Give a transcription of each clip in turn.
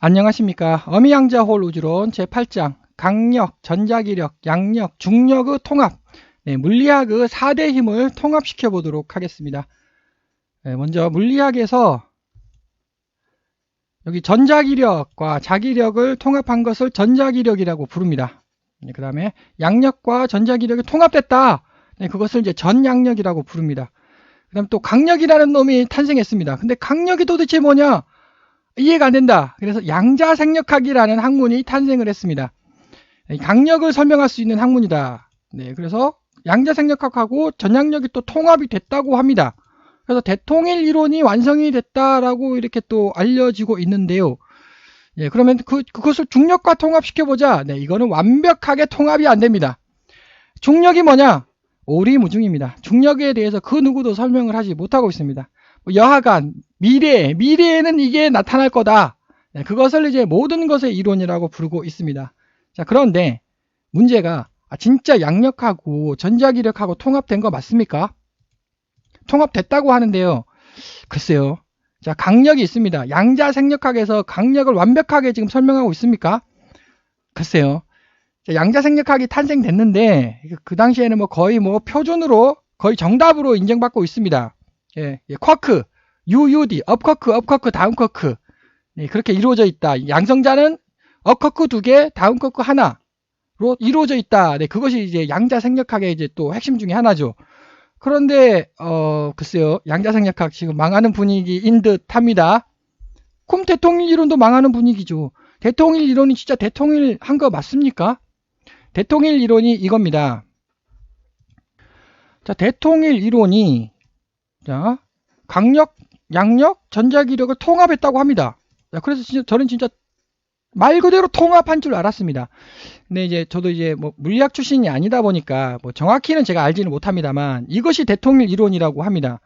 안녕하십니까. 어미양자홀 우주론 제8장 강력, 전자기력, 양력, 중력의 통합, 물리학의 4대 힘을 통합시켜 보도록 하겠습니다. 먼저 물리학에서 여기 전자기력과 자기력을 통합한 것을 전자기력이라고 부릅니다. 그 다음에 양력과 전자기력이 통합됐다. 그것을 이제 전양력이라고 부릅니다. 그 다음 또 강력이라는 놈이 탄생했습니다. 근데 강력이 도대체 뭐냐? 이해가 안 된다. 그래서 양자생력학이라는 학문이 탄생을 했습니다. 강력을 설명할 수 있는 학문이다. 그래서 양자생력학하고 전양력이 또 통합이 됐다고 합니다. 그래서 대통일 이론이 완성이 됐다라고 이렇게 또 알려지고 있는데요. 그러면 그것을 중력과 통합시켜보자. 이거는 완벽하게 통합이 안 됩니다. 중력이 뭐냐? 오리무중입니다. 중력에 대해서 그 누구도 설명을 하지 못하고 있습니다. 여하간 미래에는 이게 나타날 거다. 그것을 이제 모든 것의 이론이라고 부르고 있습니다. 자, 그런데 문제가 진짜 양력하고 전자기력하고 통합된 거 맞습니까? 통합됐다고 하는데요. 글쎄요. 자, 강력이 있습니다. 양자생력학에서 강력을 완벽하게 지금 설명하고 있습니까? 글쎄요. 자, 양자생력학이 탄생됐는데 그 당시에는 거의 표준으로 거의 정답으로 인정받고 있습니다. 쿼크, UUD, 업쿼크, 다운쿼크. 그렇게 이루어져 있다. 양성자는 업쿼크 2개, 다운쿼크 하나로 이루어져 있다. 그것이 이제 양자생력학의 이제 또 핵심 중에 하나죠. 그런데 글쎄요. 양자생력학 지금 망하는 분위기인 듯 합니다. 그럼 대통일 이론도 망하는 분위기죠. 대통일 이론이 진짜 대통일 한 거 맞습니까? 대통일 이론이 이겁니다. 자, 대통일 이론이 자, 강력, 양력, 전자기력을 통합했다고 합니다. 자, 그래서 저는 진짜 말 그대로 통합한 줄 알았습니다. 근데 이제 저도 이제 물리학 출신이 아니다 보니까 정확히는 제가 알지는 못합니다만 이것이 대통일 이론이라고 합니다.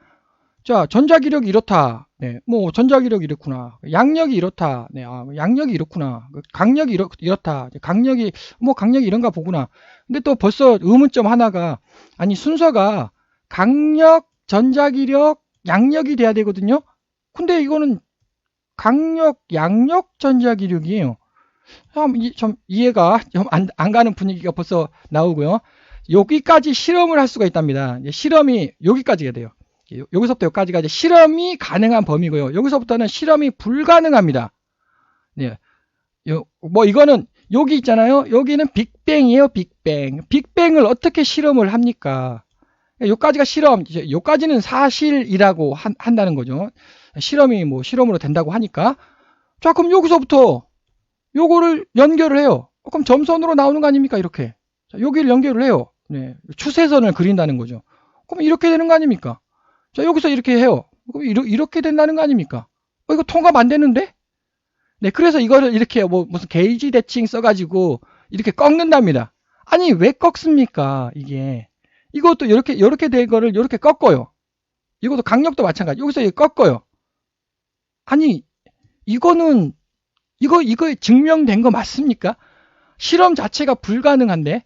자, 전자기력이 이렇다. 전자기력이 이렇구나. 양력이 이렇다. 양력이 이렇구나. 강력이 이렇다. 강력이 이런가 보구나. 근데 또 벌써 의문점 하나가 아니 순서가 강력, 전자기력, 양력이 돼야 되거든요. 근데 이거는 강력, 양력, 전자기력이에요. 좀 이해가 좀 안 가는 분위기가 벌써 나오고요. 여기까지 실험을 할 수가 있답니다. 실험이 여기까지가 돼요. 여기서부터 여기까지가 이제 실험이 가능한 범위고요. 여기서부터는 실험이 불가능합니다. 이거는 여기 있잖아요. 여기는 빅뱅이에요. 빅뱅을 어떻게 실험을 합니까? 여기까지가 실험, 여기까지는 사실이라고 한다는 거죠. 실험이 실험으로 된다고 하니까. 자, 그럼 여기서부터 요거를 연결을 해요. 그럼 점선으로 나오는 거 아닙니까? 이렇게. 자, 여기를 연결을 해요. 추세선을 그린다는 거죠. 그럼 이렇게 되는 거 아닙니까? 자, 여기서 이렇게 해요. 그럼 이렇게 된다는 거 아닙니까? 이거 통합 안 되는데? 그래서 이거를 이렇게 무슨 게이지 대칭 써가지고 이렇게 꺾는답니다. 아니, 왜 꺾습니까? 이게. 이것도 이렇게 된 거를 이렇게 꺾어요. 이것도 강력도 마찬가지. 여기서 꺾어요. 아니, 이거는 이거 증명된 거 맞습니까? 실험 자체가 불가능한데?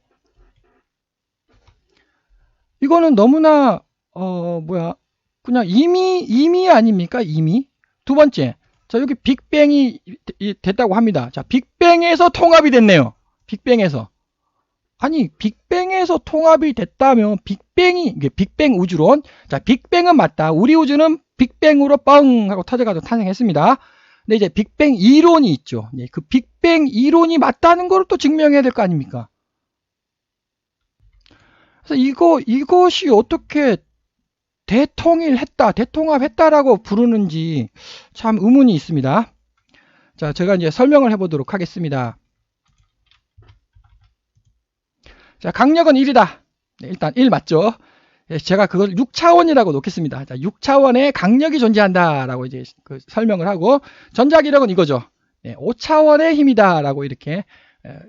이거는 너무나 그냥 이미 아닙니까? 이미. 두 번째. 자, 여기 빅뱅이 됐다고 합니다. 자, 빅뱅에서 통합이 됐네요. 빅뱅에서. 아니, 빅뱅에서 통합이 됐다면 이게 빅뱅 우주론. 자, 빅뱅은 맞다. 우리 우주는 빅뱅으로 뻥 하고 터져가지고 탄생했습니다. 근데 이제 빅뱅 이론이 있죠. 그 빅뱅 이론이 맞다는 걸 또 증명해야 될 거 아닙니까? 그래서 이것이 어떻게 대통합했다라고 부르는지 참 의문이 있습니다. 자, 제가 이제 설명을 해보도록 하겠습니다. 자, 강력은 1이다. 일단 1 맞죠? 제가 그걸 6차원이라고 놓겠습니다. 자, 6차원의 강력이 존재한다라고 이제 설명을 하고, 전자기력은 이거죠. 5차원의 힘이다라고 이렇게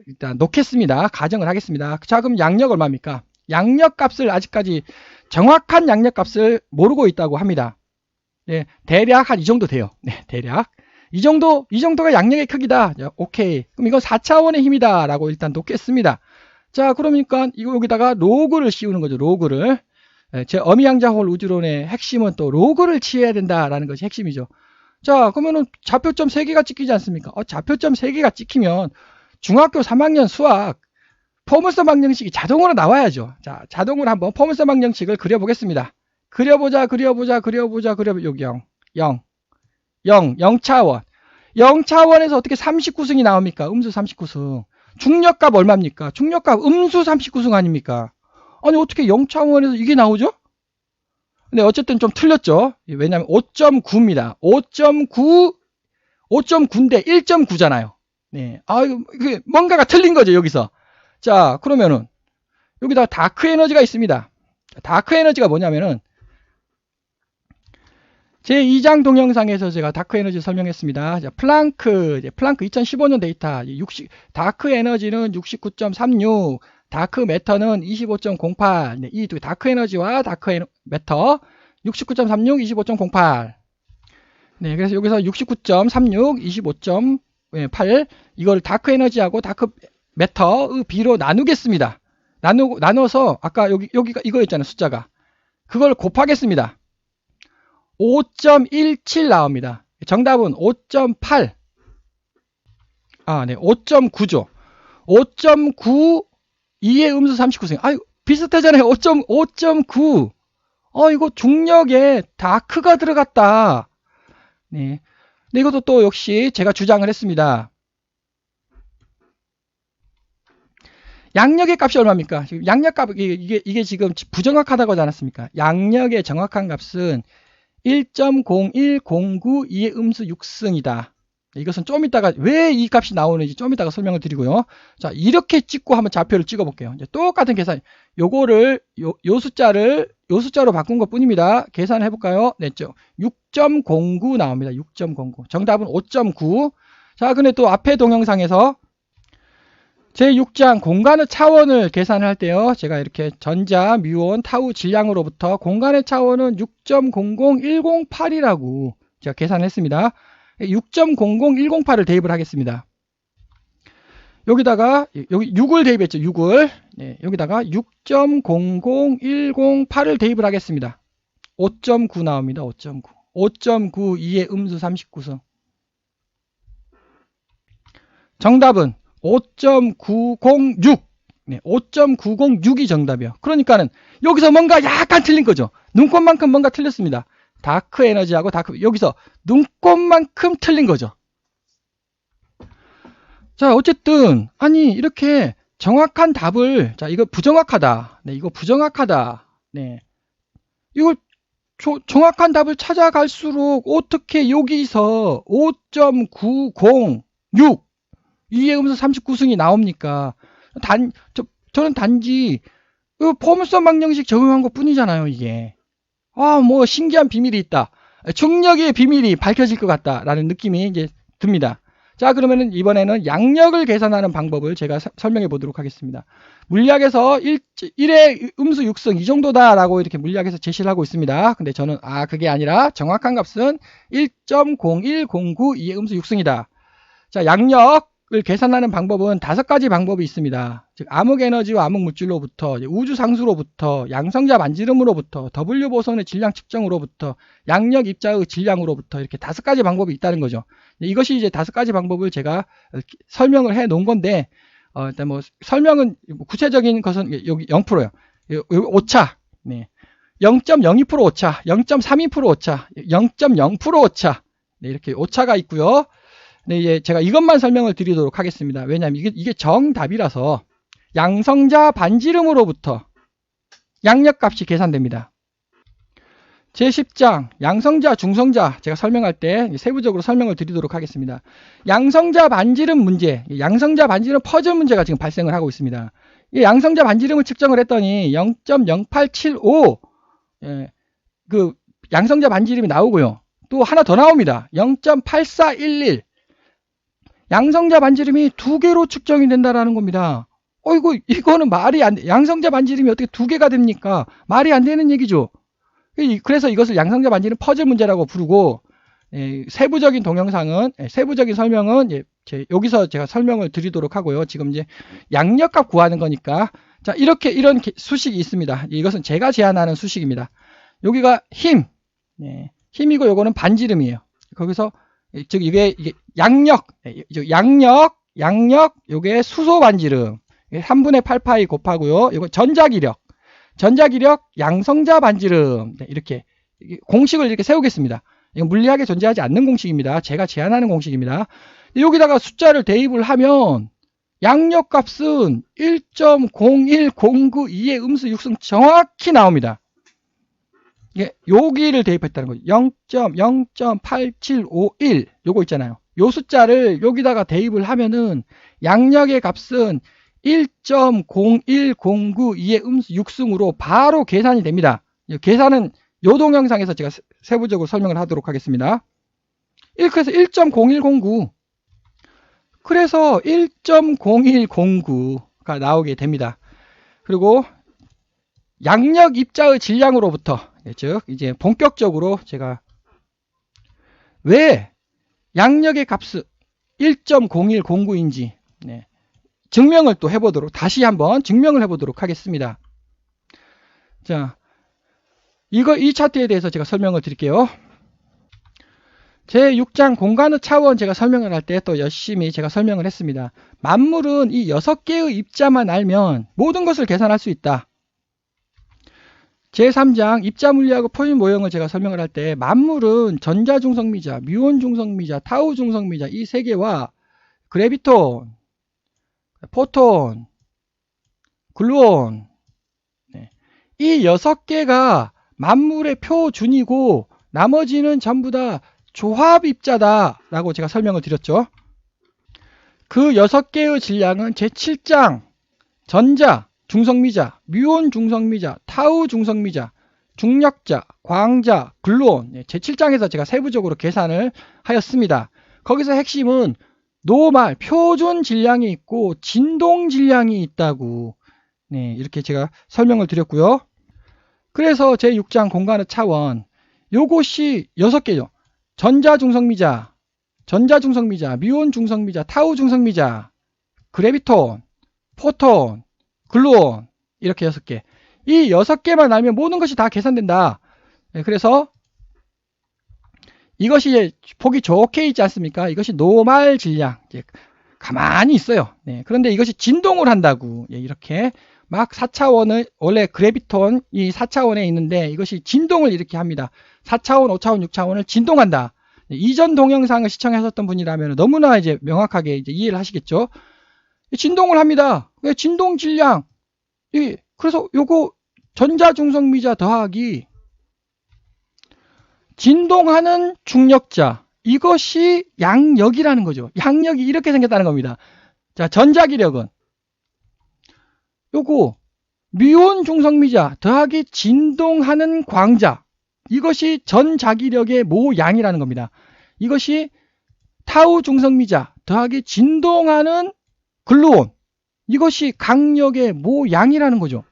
일단 놓겠습니다. 가정을 하겠습니다. 자, 그럼 양력 얼마입니까? 양력 값을 아직까지 정확한 양력 값을 모르고 있다고 합니다. 대략 한 이 정도 돼요. 대략. 이 정도가 양력의 크기다. 오케이. 그럼 이건 4차원의 힘이다. 라고 일단 놓겠습니다. 자, 그러니까 여기다가 로그를 씌우는 거죠. 로그를. 제 어미양자홀 우주론의 핵심은 또 로그를 취해야 된다라는 것이 핵심이죠. 자, 그러면은 좌표점 3개가 찍히지 않습니까? 좌표점 3개가 찍히면 중학교 3학년 수학 포물선 방정식이 자동으로 나와야죠. 자, 자동으로 한번 포물선 방정식을 그려보겠습니다. 그려보자. 여기 0차원. 0차원에서 어떻게 39승이 나옵니까? 음수 39승. 중력값 얼마입니까? 중력값 음수 39승 아닙니까? 아니, 어떻게 0차원에서 이게 나오죠? 근데 어쨌든 좀 틀렸죠? 왜냐면 5.9입니다. 5.9인데 1.9잖아요. 네. 이게 뭔가가 틀린 거죠, 여기서. 자, 그러면은, 여기다 다크 에너지가 있습니다. 다크 에너지가 뭐냐면은, 제 2장 동영상에서 제가 다크 에너지 설명했습니다. 자, 플랑크 2015년 데이터, 다크 에너지는 69.36, 다크 매터는 25.08. 네, 이 두 다크 에너지와 다크 매터 69.36, 25.08. 네, 그래서 여기서 69.36, 25.8 이걸 다크 에너지하고 다크 매터의 비로 나누겠습니다. 나눠서 아까 여기가 이거였잖아요, 숫자가. 그걸 곱하겠습니다. 5.17 나옵니다. 정답은 5.8. 네, 5.9죠. 5.9 2의 음수 39승. 비슷하잖아요. 5.9. 이거 중력에 다크가 들어갔다. 네. 근데 이것도 또 역시 제가 주장을 했습니다. 양력의 값이 얼마입니까? 지금 양력값, 이게 지금 부정확하다고 하지 않았습니까? 양력의 정확한 값은 1.0109 2의 음수 6승이다. 이것은 좀 이따가 왜 이 값이 나오는지 좀 이따가 설명을 드리고요. 자, 이렇게 찍고 한번 좌표를 찍어 볼게요. 이제 똑같은 계산, 요거를 요 숫자로 바꾼 것 뿐입니다. 계산을 해볼까요? 냈죠. 6.09 나옵니다. 6.09. 정답은 5.9. 자, 근데 또 앞에 동영상에서 제6장 공간의 차원을 계산할 때요. 제가 이렇게 전자, 뮤온, 타우 질량으로부터 공간의 차원은 6.00108이라고 제가 계산했습니다. 6.00108을 대입을 하겠습니다. 여기다가 여기 6을 대입했죠. 6을. 네, 여기다가 6.00108을 대입을 하겠습니다. 5.9 나옵니다. 5.9. 5.9 2의 음수 39승. 정답은 5.906. 네, 5.906이 정답이에요. 그러니까는 여기서 뭔가 약간 틀린 거죠. 눈곱만큼 뭔가 틀렸습니다. 다크 에너지하고 여기서 눈곱만큼 틀린 거죠. 자, 어쨌든 이렇게 정확한 답을, 자, 이거 부정확하다. 네, 이거 부정확하다. 네. 이걸 정확한 답을 찾아갈수록 어떻게 여기서 5.906 2의 음수 39승이 나옵니까? 저는 단지 포물선 방정식 적용한 것 뿐이잖아요, 이게. 뭐 신기한 비밀이 있다. 중력의 비밀이 밝혀질 것 같다라는 느낌이 이제 듭니다. 자, 그러면은 이번에는 양력을 계산하는 방법을 제가 설명해 보도록 하겠습니다. 물리학에서 1의 음수 6승 이 정도다라고 이렇게 물리학에서 제시를 하고 있습니다. 근데 저는 그게 아니라 정확한 값은 1.0109 2의 음수 6승이다. 자, 양력을 계산하는 방법은 5가지 방법이 있습니다. 즉 암흑 에너지와 암흑 물질로부터, 우주 상수로부터, 양성자 반지름으로부터, W 보선의 질량 측정으로부터, 양력 입자의 질량으로부터 이렇게 5가지 방법이 있다는 거죠. 이것이 이제 5가지 방법을 제가 설명을 해 놓은 건데, 일단 뭐 설명은 구체적인 것은 여기 0%예요. 여기 오차, 네. 0.02% 오차, 0.32% 오차, 0.0% 오차, 네, 이렇게 오차가 있고요. 네, 이제 제가 이것만 설명을 드리도록 하겠습니다. 왜냐하면 이게 정답이라서 양성자 반지름으로부터 양력값이 계산됩니다. 제10장 양성자 중성자 제가 설명할 때 세부적으로 설명을 드리도록 하겠습니다. 양성자 반지름 문제, 양성자 반지름 퍼즐 문제가 지금 발생을 하고 있습니다. 이 양성자 반지름을 측정을 했더니 0.0875 그 양성자 반지름이 나오고요. 또 하나 더 나옵니다. 0.8411 양성자 반지름이 2개로 측정이 된다라는 겁니다. 이거는 말이 안 돼. 양성자 반지름이 어떻게 2개가 됩니까? 말이 안 되는 얘기죠. 그래서 이것을 양성자 반지름 퍼즐 문제라고 부르고, 세부적인 동영상은, 세부적인 설명은 여기서 제가 설명을 드리도록 하고요. 지금 이제 양력값 구하는 거니까. 자, 이런 수식이 있습니다. 이것은 제가 제안하는 수식입니다. 여기가 힘, 힘이고 요거는 반지름이에요. 거기서 즉 이게 양력, 요게 수소 반지름 3분의 8파이 곱하고요. 이거 전자기력 양성자 반지름. 네, 이렇게 공식을 이렇게 세우겠습니다. 이건 물리학에 존재하지 않는 공식입니다. 제가 제안하는 공식입니다. 여기다가 숫자를 대입을 하면 양력 값은 1.01092의 음수 6승 정확히 나옵니다. 여기를 대입했다는 거죠. 0.0.8751 요거 있잖아요. 요 숫자를 여기다가 대입을 하면은 양력의 값은 1.01092의 음수 6승으로 바로 계산이 됩니다. 계산은 요 동영상에서 제가 세부적으로 설명을 하도록 하겠습니다. 그래서 1.0109 그래서 1.0109가 나오게 됩니다. 그리고 양력 입자의 질량으로부터 즉 이제 본격적으로 제가 왜 양력의 값은 1.0109인지 증명을 또 해보도록 다시 한번 증명을 해보도록 하겠습니다. 자, 이 차트에 대해서 제가 설명을 드릴게요. 제 6장 공간의 차원 제가 설명을 할 때 또 열심히 제가 설명을 했습니다. 만물은 이 6개의 입자만 알면 모든 것을 계산할 수 있다. 제3장 입자물리학의 표현 모형을 제가 설명을 할 때 만물은 전자중성미자, 뮤온중성미자, 타우중성미자 이 세 개와 그래비톤, 포톤, 글루온 이 6개가 만물의 표준이고 나머지는 전부 다 조합입자다 라고 제가 설명을 드렸죠. 그 6개의 질량은 제7장 전자, 중성미자, 뮤온 중성미자, 타우 중성미자, 중력자, 광자, 글루온 제7장에서 제가 세부적으로 계산을 하였습니다. 거기서 핵심은 노말, 표준 질량이 있고 진동 질량이 있다고 이렇게 제가 설명을 드렸고요. 그래서 제6장 공간의 차원 요것이 6개죠. 전자중성미자, 뮤온중성미자, 타우중성미자, 그래비톤, 포톤, 글루온 이렇게 6개. 이 6개만 알면 모든 것이 다 계산된다. 그래서 이것이 보기 좋게 있지 않습니까? 이것이 노말 질량. 가만히 있어요. 그런데 이것이 진동을 한다고. 이렇게 막 4차원을 원래 그래비톤 이 4차원에 있는데 이것이 진동을 이렇게 합니다. 4차원, 5차원, 6차원을 진동한다. 이전 동영상을 시청하셨던 분이라면 너무나 이제 명확하게 이제 이해를 하시겠죠. 진동을 합니다. 진동 질량. 그래서 요거 전자중성미자 더하기 진동하는 중력자. 이것이 양력이라는 거죠. 양력이 이렇게 생겼다는 겁니다. 자, 전자기력은 요거 뮤온 중성미자 더하기 진동하는 광자. 이것이 전자기력의 모양이라는 겁니다. 이것이 타우 중성미자 더하기 진동하는 글루온. 이것이 강력의 모양이라는 거죠.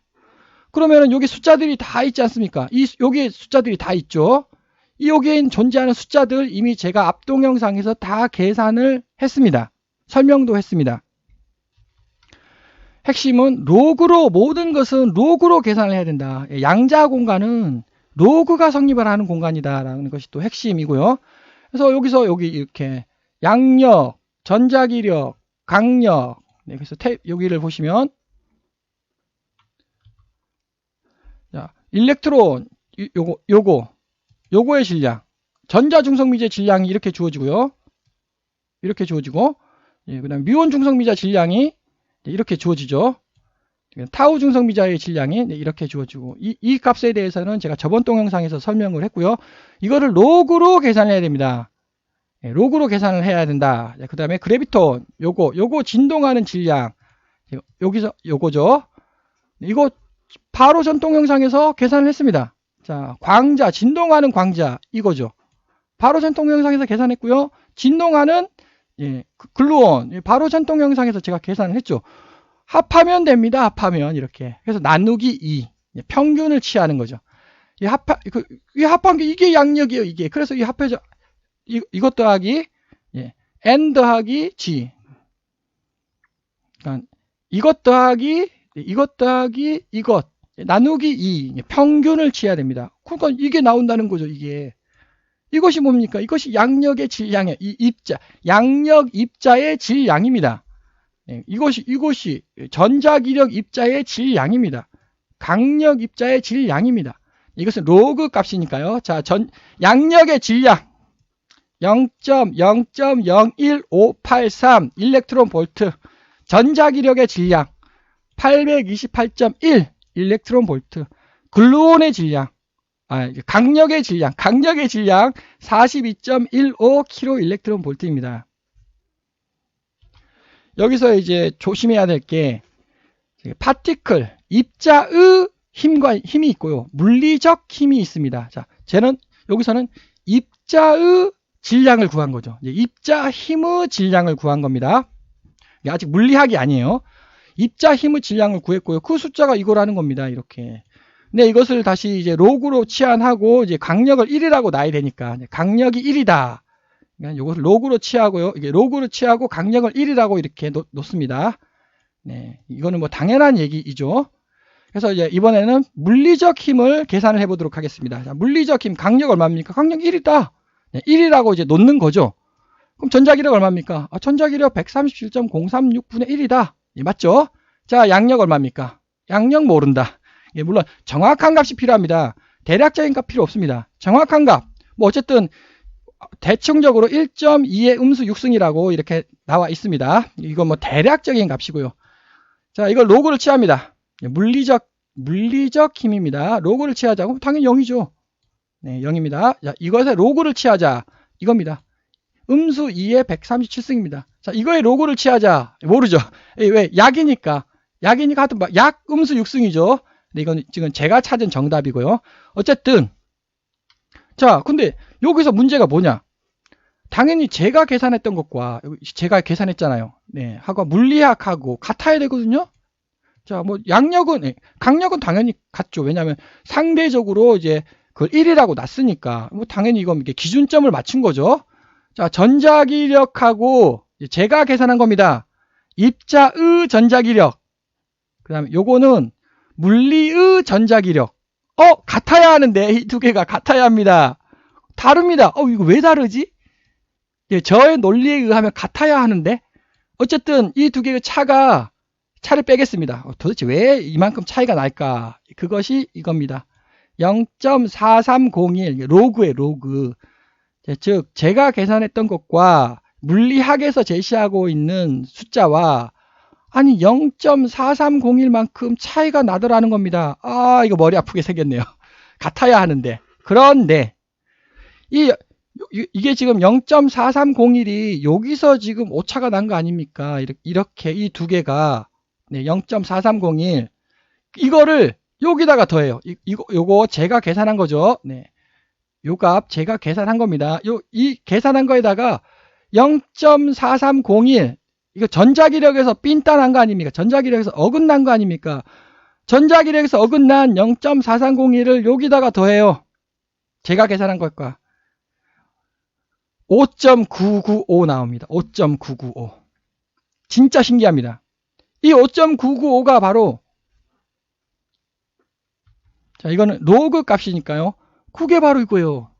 그러면은 여기 숫자들이 다 있지 않습니까? 여기에 숫자들이 다 있죠. 여기에 존재하는 숫자들 이미 제가 앞 동영상에서 다 계산을 했습니다. 설명도 했습니다. 핵심은 로그로 모든 것은 로그로 계산을 해야 된다. 양자 공간은 로그가 성립을 하는 공간이다라는 것이 또 핵심이고요. 그래서 여기서 여기 이렇게 양력, 전자기력, 강력. 그래서 여기를 보시면 자, 일렉트론 요거의 질량, 전자중성미자 질량이 이렇게 주어지고요. 이렇게 주어지고, 그다음 뮤온 중성미자 질량이 이렇게 주어지죠. 타우 중성미자의 질량이 이렇게 주어지고, 이 값에 대해서는 제가 저번 동영상에서 설명을 했고요. 이거를 로그로 계산해야 됩니다. 로그로 계산을 해야 된다. 그 다음에 그래비톤, 요거 진동하는 질량, 여기서 요거죠. 이거 바로 전 동영상에서 계산을 했습니다. 자, 광자, 진동하는 광자, 이거죠. 바로 전 동영상에서 계산했고요. 진동하는 글루온, 바로 전 동영상에서 제가 계산을 했죠. 합하면 됩니다. 합하면 이렇게. 그래서 나누기 2, 평균을 취하는 거죠. 이 합한 게 이게 양력이에요. 이게. 그래서 이 합해져 이것 더하기 n 더하기 g. 그러니까 이것 더하기 이것 나누기 2 평균을 취해야 됩니다. 그러니까 이게 나온다는 거죠. 이게 이것이 뭡니까? 이것이 양력의 질량이에요. 이 입자, 양력 입자의 질량입니다. 네, 이것이 전자기력 입자의 질량입니다. 강력 입자의 질량입니다. 이것은 로그 값이니까요. 자, 양력의 질량 0.0.01583 일렉트론 볼트, 전자기력의 질량 828.1 일렉트론 볼트, 글루온의 질량, 강력의 질량 42.15 킬로 일렉트론 볼트입니다. 여기서 이제 조심해야 될 게 파티클, 입자의 힘이 있고요. 물리적 힘이 있습니다. 자, 여기서는 입자의 질량을 구한 거죠. 입자 힘의 질량을 구한 겁니다. 아직 물리학이 아니에요. 입자 힘의 질량을 구했고요. 그 숫자가 이거라는 겁니다. 이렇게. 근데 이것을 다시 이제 로그로 치환하고 이제 강력을 1이라고 놔야 되니까 강력이 1이다. 그러니까 이것을 로그로 치하고요. 이게 로그로 치하고 강력을 1이라고 이렇게 놓습니다. 네, 이거는 뭐 당연한 얘기이죠. 그래서 이제 이번에는 물리적 힘을 계산을 해보도록 하겠습니다. 자, 물리적 힘, 강력 얼마입니까? 강력 1이다. 네, 1이라고 이제 놓는 거죠. 그럼 전자기력 얼마입니까? 전자기력 137.036분의 1이다. 예, 맞죠? 자, 양력 얼마입니까? 양력 모른다. 예, 물론 정확한 값이 필요합니다. 대략적인 값 필요 없습니다. 정확한 값. 뭐 어쨌든 대충적으로 1.2의 음수 6승이라고 이렇게 나와 있습니다. 이건 뭐 대략적인 값이고요. 자, 이걸 로그를 취합니다. 물리적 힘입니다. 로그를 취하자고 당연히 0이죠. 네, 0입니다. 자, 이것에 로그를 취하자. 이겁니다. 음수 2의 137승입니다. 자, 이거에 로그를 취하자. 모르죠. 왜? 약이니까 하여튼 약 음수 6승이죠. 근데 이건 지금 제가 찾은 정답이고요. 어쨌든 자, 근데 여기서 문제가 뭐냐? 당연히 제가 계산했던 것과 제가 계산했잖아요. 네, 하고 물리학하고 같아야 되거든요. 자, 뭐 양력은 강력은 당연히 같죠. 왜냐하면 상대적으로 이제 그걸 1이라고 놨으니까 뭐 당연히 이건 이게 기준점을 맞춘 거죠. 자, 전자기력하고 제가 계산한 겁니다. 입자의 전자기력. 그다음에 요거는 물리의 전자기력. 같아야 하는데 이 두 개가 같아야 합니다. 다릅니다. 이거 왜 다르지? 예, 저의 논리에 의하면 같아야 하는데 어쨌든 이 두 개의 차를 빼겠습니다. 도대체 왜 이만큼 차이가 날까? 그것이 이겁니다. 0.4301 로그에 로그. 즉 제가 계산했던 것과 물리학에서 제시하고 있는 숫자와 아니 0.4301만큼 차이가 나더라는 겁니다. 이거 머리 아프게 생겼네요. 같아야 하는데. 그런데 이게 지금 0.4301이 여기서 지금 오차가 난 거 아닙니까? 이렇게 이 두 개가 0.4301 이거를 여기다가 더해요. 요거 제가 계산한 거죠. 네. 요 값 제가 계산한 겁니다. 이 계산한 거에다가 0.4301 이거 전자기력에서 삔따난 거 아닙니까? 전자기력에서 어긋난 거 아닙니까? 전자기력에서 어긋난 0.4301을 여기다가 더해요. 제가 계산한 것과 5.995 나옵니다. 5.995. 진짜 신기합니다. 이 5.995가 바로 자, 이거는 로그 값이니까요. 그게 바로 이거예요.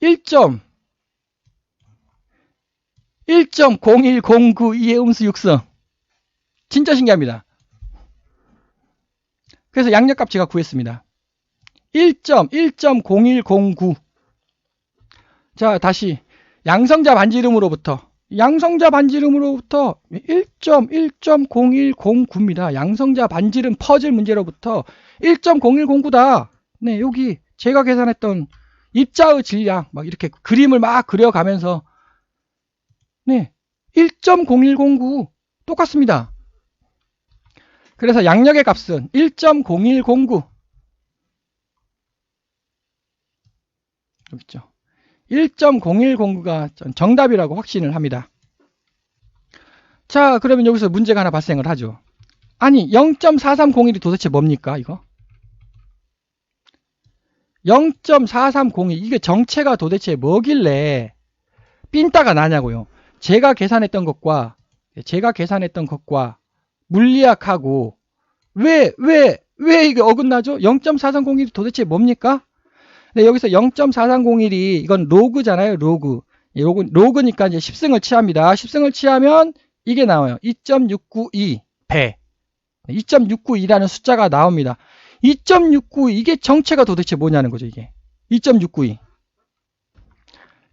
1.01092의 음수 6승. 진짜 신기합니다. 그래서 양력값 제가 구했습니다. 1.0109. 자, 다시 양성자 반지름으로부터 1.0109입니다. 양성자 반지름 퍼즐 문제로부터 1.0109다. 네, 여기 제가 계산했던 입자의 질량 막 이렇게 그림을 막 그려가면서 네, 1.0109 똑같습니다. 그래서 양력의 값은 1.0109 여기 있죠. 1.0109가 정답이라고 확신을 합니다. 자, 그러면 여기서 문제가 하나 발생을 하죠. 아니 0.4301이 도대체 뭡니까 이거? 0.4301 이게 정체가 도대체 뭐길래 삔따가 나냐고요. 제가 계산했던 것과 물리학하고 왜 이게 어긋나죠? 0.4301이 도대체 뭡니까? 근데 여기서 0.4301이 이건 로그잖아요. 로그니까 이제 10승을 취합니다. 10승을 취하면 이게 나와요. 2.692 배. 2.692라는 숫자가 나옵니다. 2.692 이게 정체가 도대체 뭐냐는 거죠. 이게 2.692.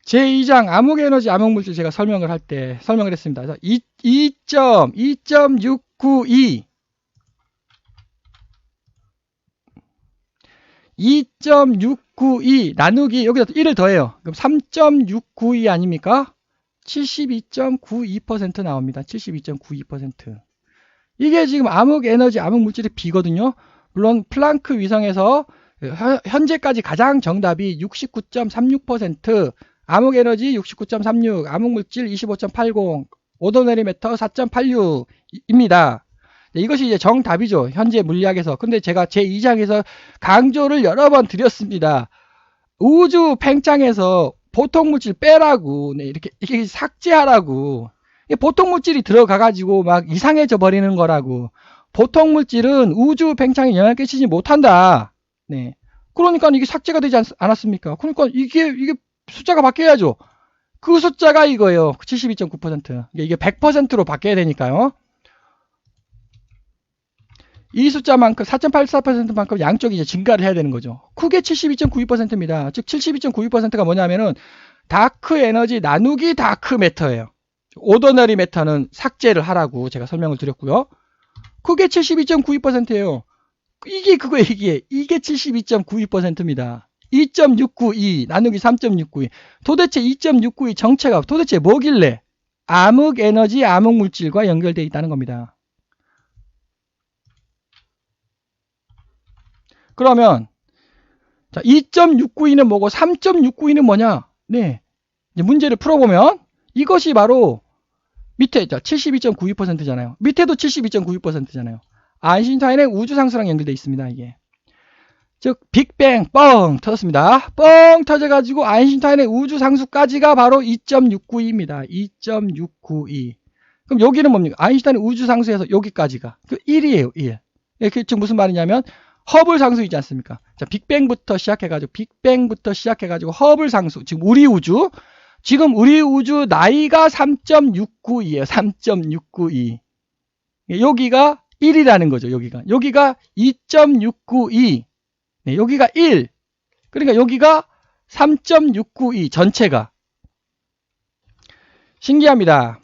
제2장 암흑에너지 암흑물질 제가 설명을 했습니다. 그래서 2.692 2.692 나누기 여기다 1을 더해요. 그럼 3.692 아닙니까? 72.92% 나옵니다. 72.92%. 이게 지금 암흑에너지 암흑물질의 비거든요. 물론 플랑크 위성에서 현재까지 가장 정답이 69.36%, 암흑에너지 69.36, 암흑물질 25.80, 오도네리메터 4.86입니다. 이것이 이제 정답이죠. 현재 물리학에서. 근데 제가 제2장에서 강조를 여러 번 드렸습니다. 우주 팽창에서 보통 물질 빼라고, 네, 이렇게 삭제하라고. 보통 물질이 들어가가지고 막 이상해져 버리는 거라고. 보통 물질은 우주 팽창에 영향을 끼치지 못한다. 네. 그러니까 이게 삭제가 되지 않았습니까? 그러니까 이게 숫자가 바뀌어야죠. 그 숫자가 이거예요. 72.9%. 이게 100%로 바뀌어야 되니까요. 이 숫자만큼 4.84%만큼 양쪽이 이제 증가를 해야 되는 거죠. 크게 72.92%입니다. 즉 72.92%가 뭐냐면은 다크 에너지 나누기 다크 매터예요. 오더너리 매터는 삭제를 하라고 제가 설명을 드렸고요. 그게 72.92%예요. 이게 그거예요. 이게 72.92%입니다. 2.692 나누기 3.692. 도대체 2.692 정체가 도대체 뭐길래 암흑 에너지 암흑 물질과 연결되어 있다는 겁니다. 그러면 자, 2.692는 뭐고 3.692는 뭐냐? 네. 이제 문제를 풀어보면 이것이 바로 밑에 72.92%잖아요. 밑에도 72.92%잖아요. 아인슈타인의 우주상수랑 연결되어 있습니다. 이게. 즉 빅뱅 뻥 터졌습니다. 뻥 터져가지고 아인슈타인의 우주상수까지가 바로 2.692입니다. 2.692. 그럼 여기는 뭡니까? 아인슈타인의 우주상수에서 여기까지가 그 1이에요. 1. 이게 지금 무슨 말이냐면 허블 상수 있지 않습니까? 자, 빅뱅부터 시작해가지고 허블 상수, 지금 우리 우주 나이가 3.692예요. 3.692. 여기가 1이라는 거죠. 여기가 2.692. 네, 여기가 1. 그러니까 여기가 3.692 전체가. 신기합니다.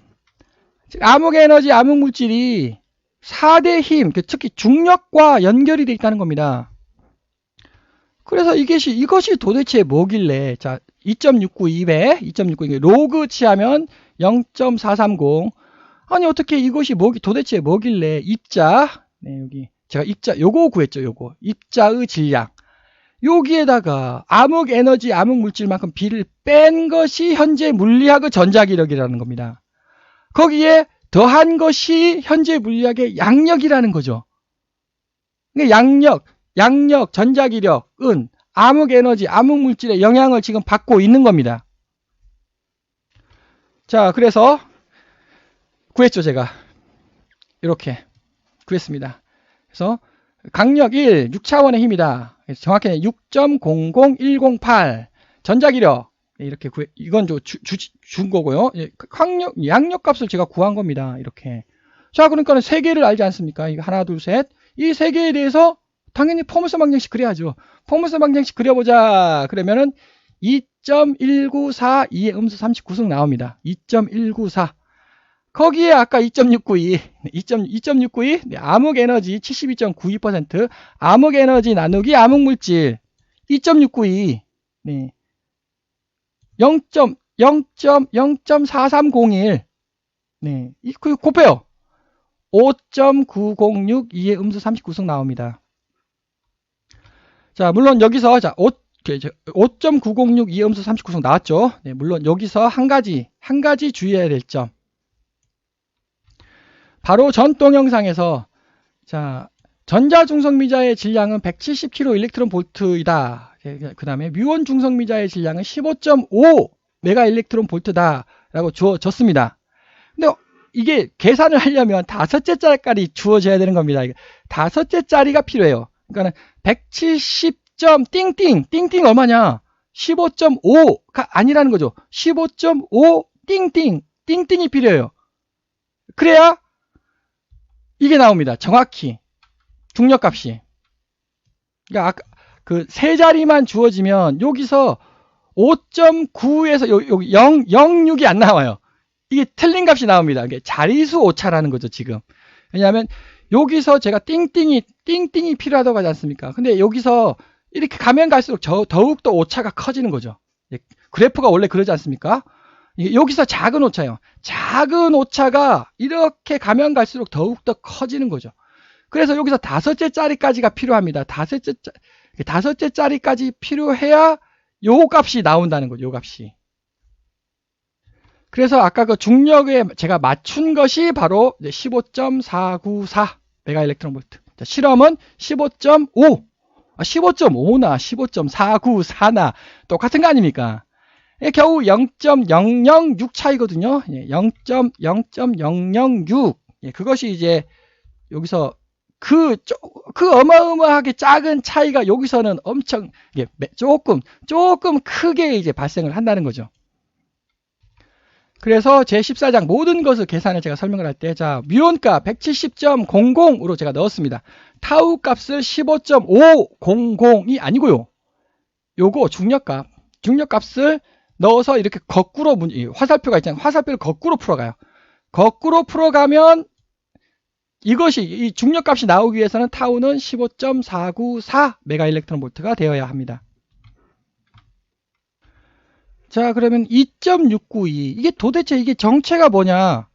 암흑에너지, 암흑물질이 4대 힘, 특히 중력과 연결이 되어 있다는 겁니다. 그래서 이것이 도대체 뭐길래, 자, 2.692배, 2.692, 로그 취하면 0.430. 아니, 어떻게 이것이 도대체 뭐길래, 입자, 네, 여기, 제가 입자, 요거 구했죠, 요거. 입자의 질량. 여기에다가 암흑 에너지, 암흑 물질만큼 비를 뺀 것이 현재 물리학의 전자기력이라는 겁니다. 거기에 더한 것이 현재 물리학의 양력이라는 거죠. 양력, 전자기력은 암흑 에너지, 암흑 물질의 영향을 지금 받고 있는 겁니다. 자, 그래서 구했죠, 제가. 이렇게 구했습니다. 그래서 강력 1, 6차원의 힘이다. 정확히는 6.00108 전자기력. 이렇게 이건 준 거고요. 양력 값을 제가 구한 겁니다. 이렇게. 자, 그러니까 세 개를 알지 않습니까? 이거 하나, 둘, 셋. 이 세 개에 대해서 당연히 포물선 방정식 그려야죠. 포물선 방정식 그려보자. 그러면은 2.194 2의 음수 39승 나옵니다. 2.194. 거기에 아까 2.692 네, 암흑 에너지 72.92%, 암흑 에너지 나누기 암흑 물질 2.692. 네. 0.4301. 네. 곱해요. 5.906 2의 음수 39승 나옵니다. 자, 물론 여기서 5.906 2의 음수 39승 나왔죠. 네, 물론 여기서 한 가지 주의해야 될 점. 바로 전 동영상에서 자, 전자중성미자의 질량은 170kg 일렉트론 볼트이다. 그 다음에 뮤온 중성미자의 질량은 15.5 메가 일렉트론 볼트다 라고 주어졌습니다. 근데 이게 계산을 하려면 다섯째 자리까지 주어져야 되는 겁니다. 다섯째 자리가 필요해요. 그러니까 170 띵띵, 띵띵 얼마냐? 15.5가 아니라는 거죠. 15.5 띵띵, 띵띵이 필요해요. 그래야 이게 나옵니다. 정확히 중력값이. 그러니까 아까 그 세 자리만 주어지면 여기서 5.9에서 여기 0.06이 안 나와요. 이게 틀린 값이 나옵니다. 이게 자리수 오차라는 거죠, 지금. 왜냐하면 여기서 제가 띵띵이 필요하다고 하지 않습니까? 근데 여기서 이렇게 가면 갈수록 더욱더 오차가 커지는 거죠. 그래프가 원래 그러지 않습니까? 여기서 작은 오차예요. 작은 오차가 이렇게 가면 갈수록 더욱더 커지는 거죠. 그래서 여기서 다섯째 자리까지가 필요합니다. 다섯째 자리까지 필요해야 요 값이 나온다는 거죠. 요 값이. 그래서 아까 그 중력에 제가 맞춘 것이 바로 15.494 메가 일렉트론 볼트. 실험은 15.5. 15.5나 15.494나 똑같은 거 아닙니까? 겨우 0.006 차이거든요. 0.006. 그것이 이제 여기서 그 어마어마하게 작은 차이가 여기서는 엄청 조금 크게 이제 발생을 한다는 거죠. 그래서 제 14장 모든 것을 계산을 제가 설명을 할 때, 자, 뮤온값 170.00으로 제가 넣었습니다. 타우 값을 15.500이 아니고요. 요거 중력값을 넣어서 이렇게 거꾸로 화살표가 있잖아요. 화살표를 거꾸로 풀어가요. 거꾸로 풀어가면 이것이 이 중력값이 나오기 위해서는 타우는 15.494 메가 일렉트론 볼트가 되어야 합니다. 자, 그러면 2.692 이게 도대체 이게 정체가 뭐냐?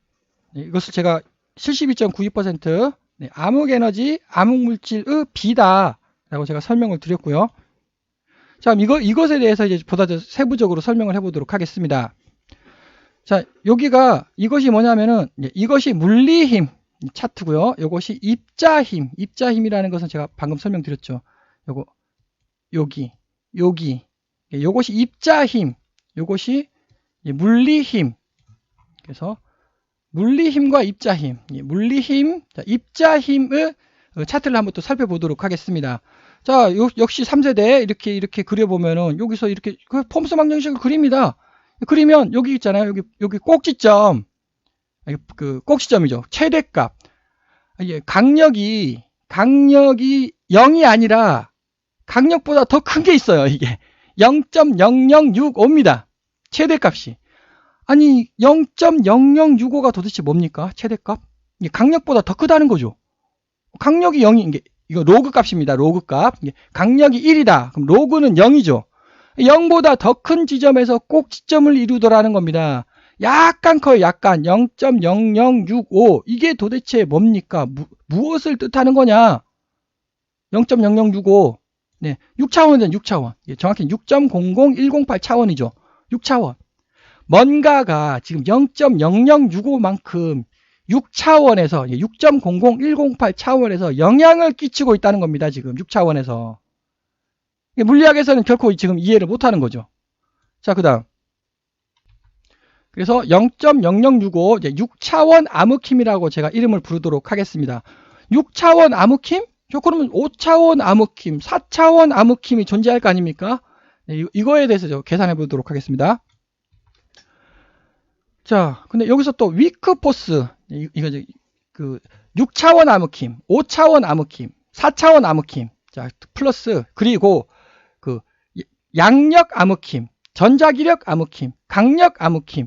이것을 제가 72.92% 암흑에너지, 암흑물질의 B다라고 제가 설명을 드렸고요. 자, 이것에 대해서 이제 보다 더 세부적으로 설명을 해보도록 하겠습니다. 자, 이것이 뭐냐면은 이것이 물리힘 차트고요. 이것이 입자힘이라는 것은 제가 방금 설명드렸죠. 요것이 입자힘, 요것이 물리힘. 그래서 물리힘과 입자힘, 입자힘의 차트를 한번 또 살펴보도록 하겠습니다. 자, 역시 3세대 이렇게 그려보면은 여기서 이렇게 폼스 방정식을 그립니다. 그리면 여기 있잖아요. 여기 꼭지점, 꼭지점이죠. 최대값. 강력이 0이 아니라 강력보다 더 큰 게 있어요. 이게 0.0065입니다. 최대값이. 아니 0.0065가 도대체 뭡니까? 최대값? 이게 강력보다 더 크다는 거죠. 강력이 0이 이거 로그 값입니다. 로그 값. 강력이 1이다. 그럼 로그는 0이죠. 0보다 더 큰 지점에서 꼭지점을 이루더라는 겁니다. 약간 커요. 약간 0.0065 이게 도대체 뭡니까? 무엇을 뜻하는 거냐? 0.0065 네, 6차원이잖아요. 6차원. 정확히 6.00108 차원이죠. 6차원. 뭔가가 지금 0.0065만큼 6차원에서 6.00108 차원에서 영향을 끼치고 있다는 겁니다. 지금 6차원에서. 물리학에서는 결코 지금 이해를 못하는 거죠. 자, 그 다음. 그래서 0.0065 6차원 암흑힘이라고 제가 이름을 부르도록 하겠습니다. 6차원 암흑힘? 그러면 5차원 암흑힘, 4차원 암흑힘이 존재할 거 아닙니까? 이거에 대해서 계산해 보도록 하겠습니다. 자, 근데 여기서 또 위크포스, 이거 6차원 암흑힘, 5차원 암흑힘, 4차원 암흑힘, 자, 플러스, 그리고 양력 암흑힘, 전자기력 암흑힘, 강력 암흑힘,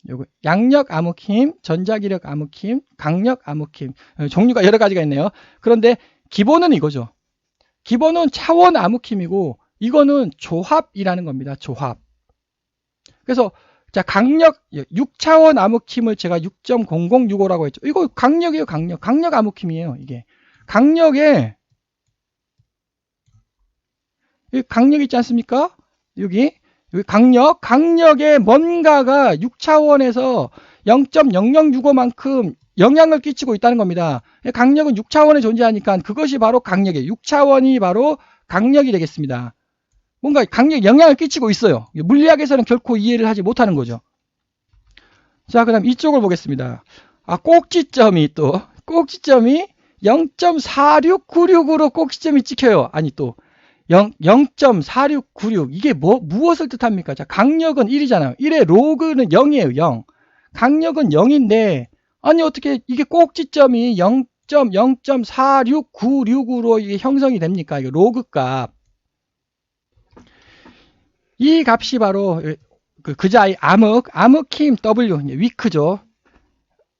요거 양력 암흑힘, 전자기력 암흑힘, 강력 암흑힘, 종류가 여러 가지가 있네요. 그런데 기본은 이거죠. 기본은 차원 암흑힘이고 이거는 조합이라는 겁니다. 조합. 그래서 자, 강력 6차원 암흑힘을 제가 6.0065라고 했죠. 이거 강력이에요. 강력 암흑힘이에요. 이게 강력이 있지 않습니까? 여기 강력에 뭔가가 6차원에서 0.0065만큼 영향을 끼치고 있다는 겁니다. 강력은 6차원에 존재하니까 그것이 바로 강력이에요. 6차원이 바로 강력이 되겠습니다. 뭔가 강력에 영향을 끼치고 있어요. 물리학에서는 결코 이해를 하지 못하는 거죠. 자, 그 다음 이쪽을 보겠습니다. 꼭지점이 0.4696으로 꼭지점이 찍혀요. 아니 또 0.4696 이게 무엇을 뜻합니까? 자, 강력은 1이잖아요. 1의 로그는 0이에요. 0. 강력은 0인데 아니 어떻게 이게 꼭지점이 0.0.4696으로 이게 형성이 됩니까? 이게 로그 값. 이 값이 바로 그자의 암흑힘 W 위크죠.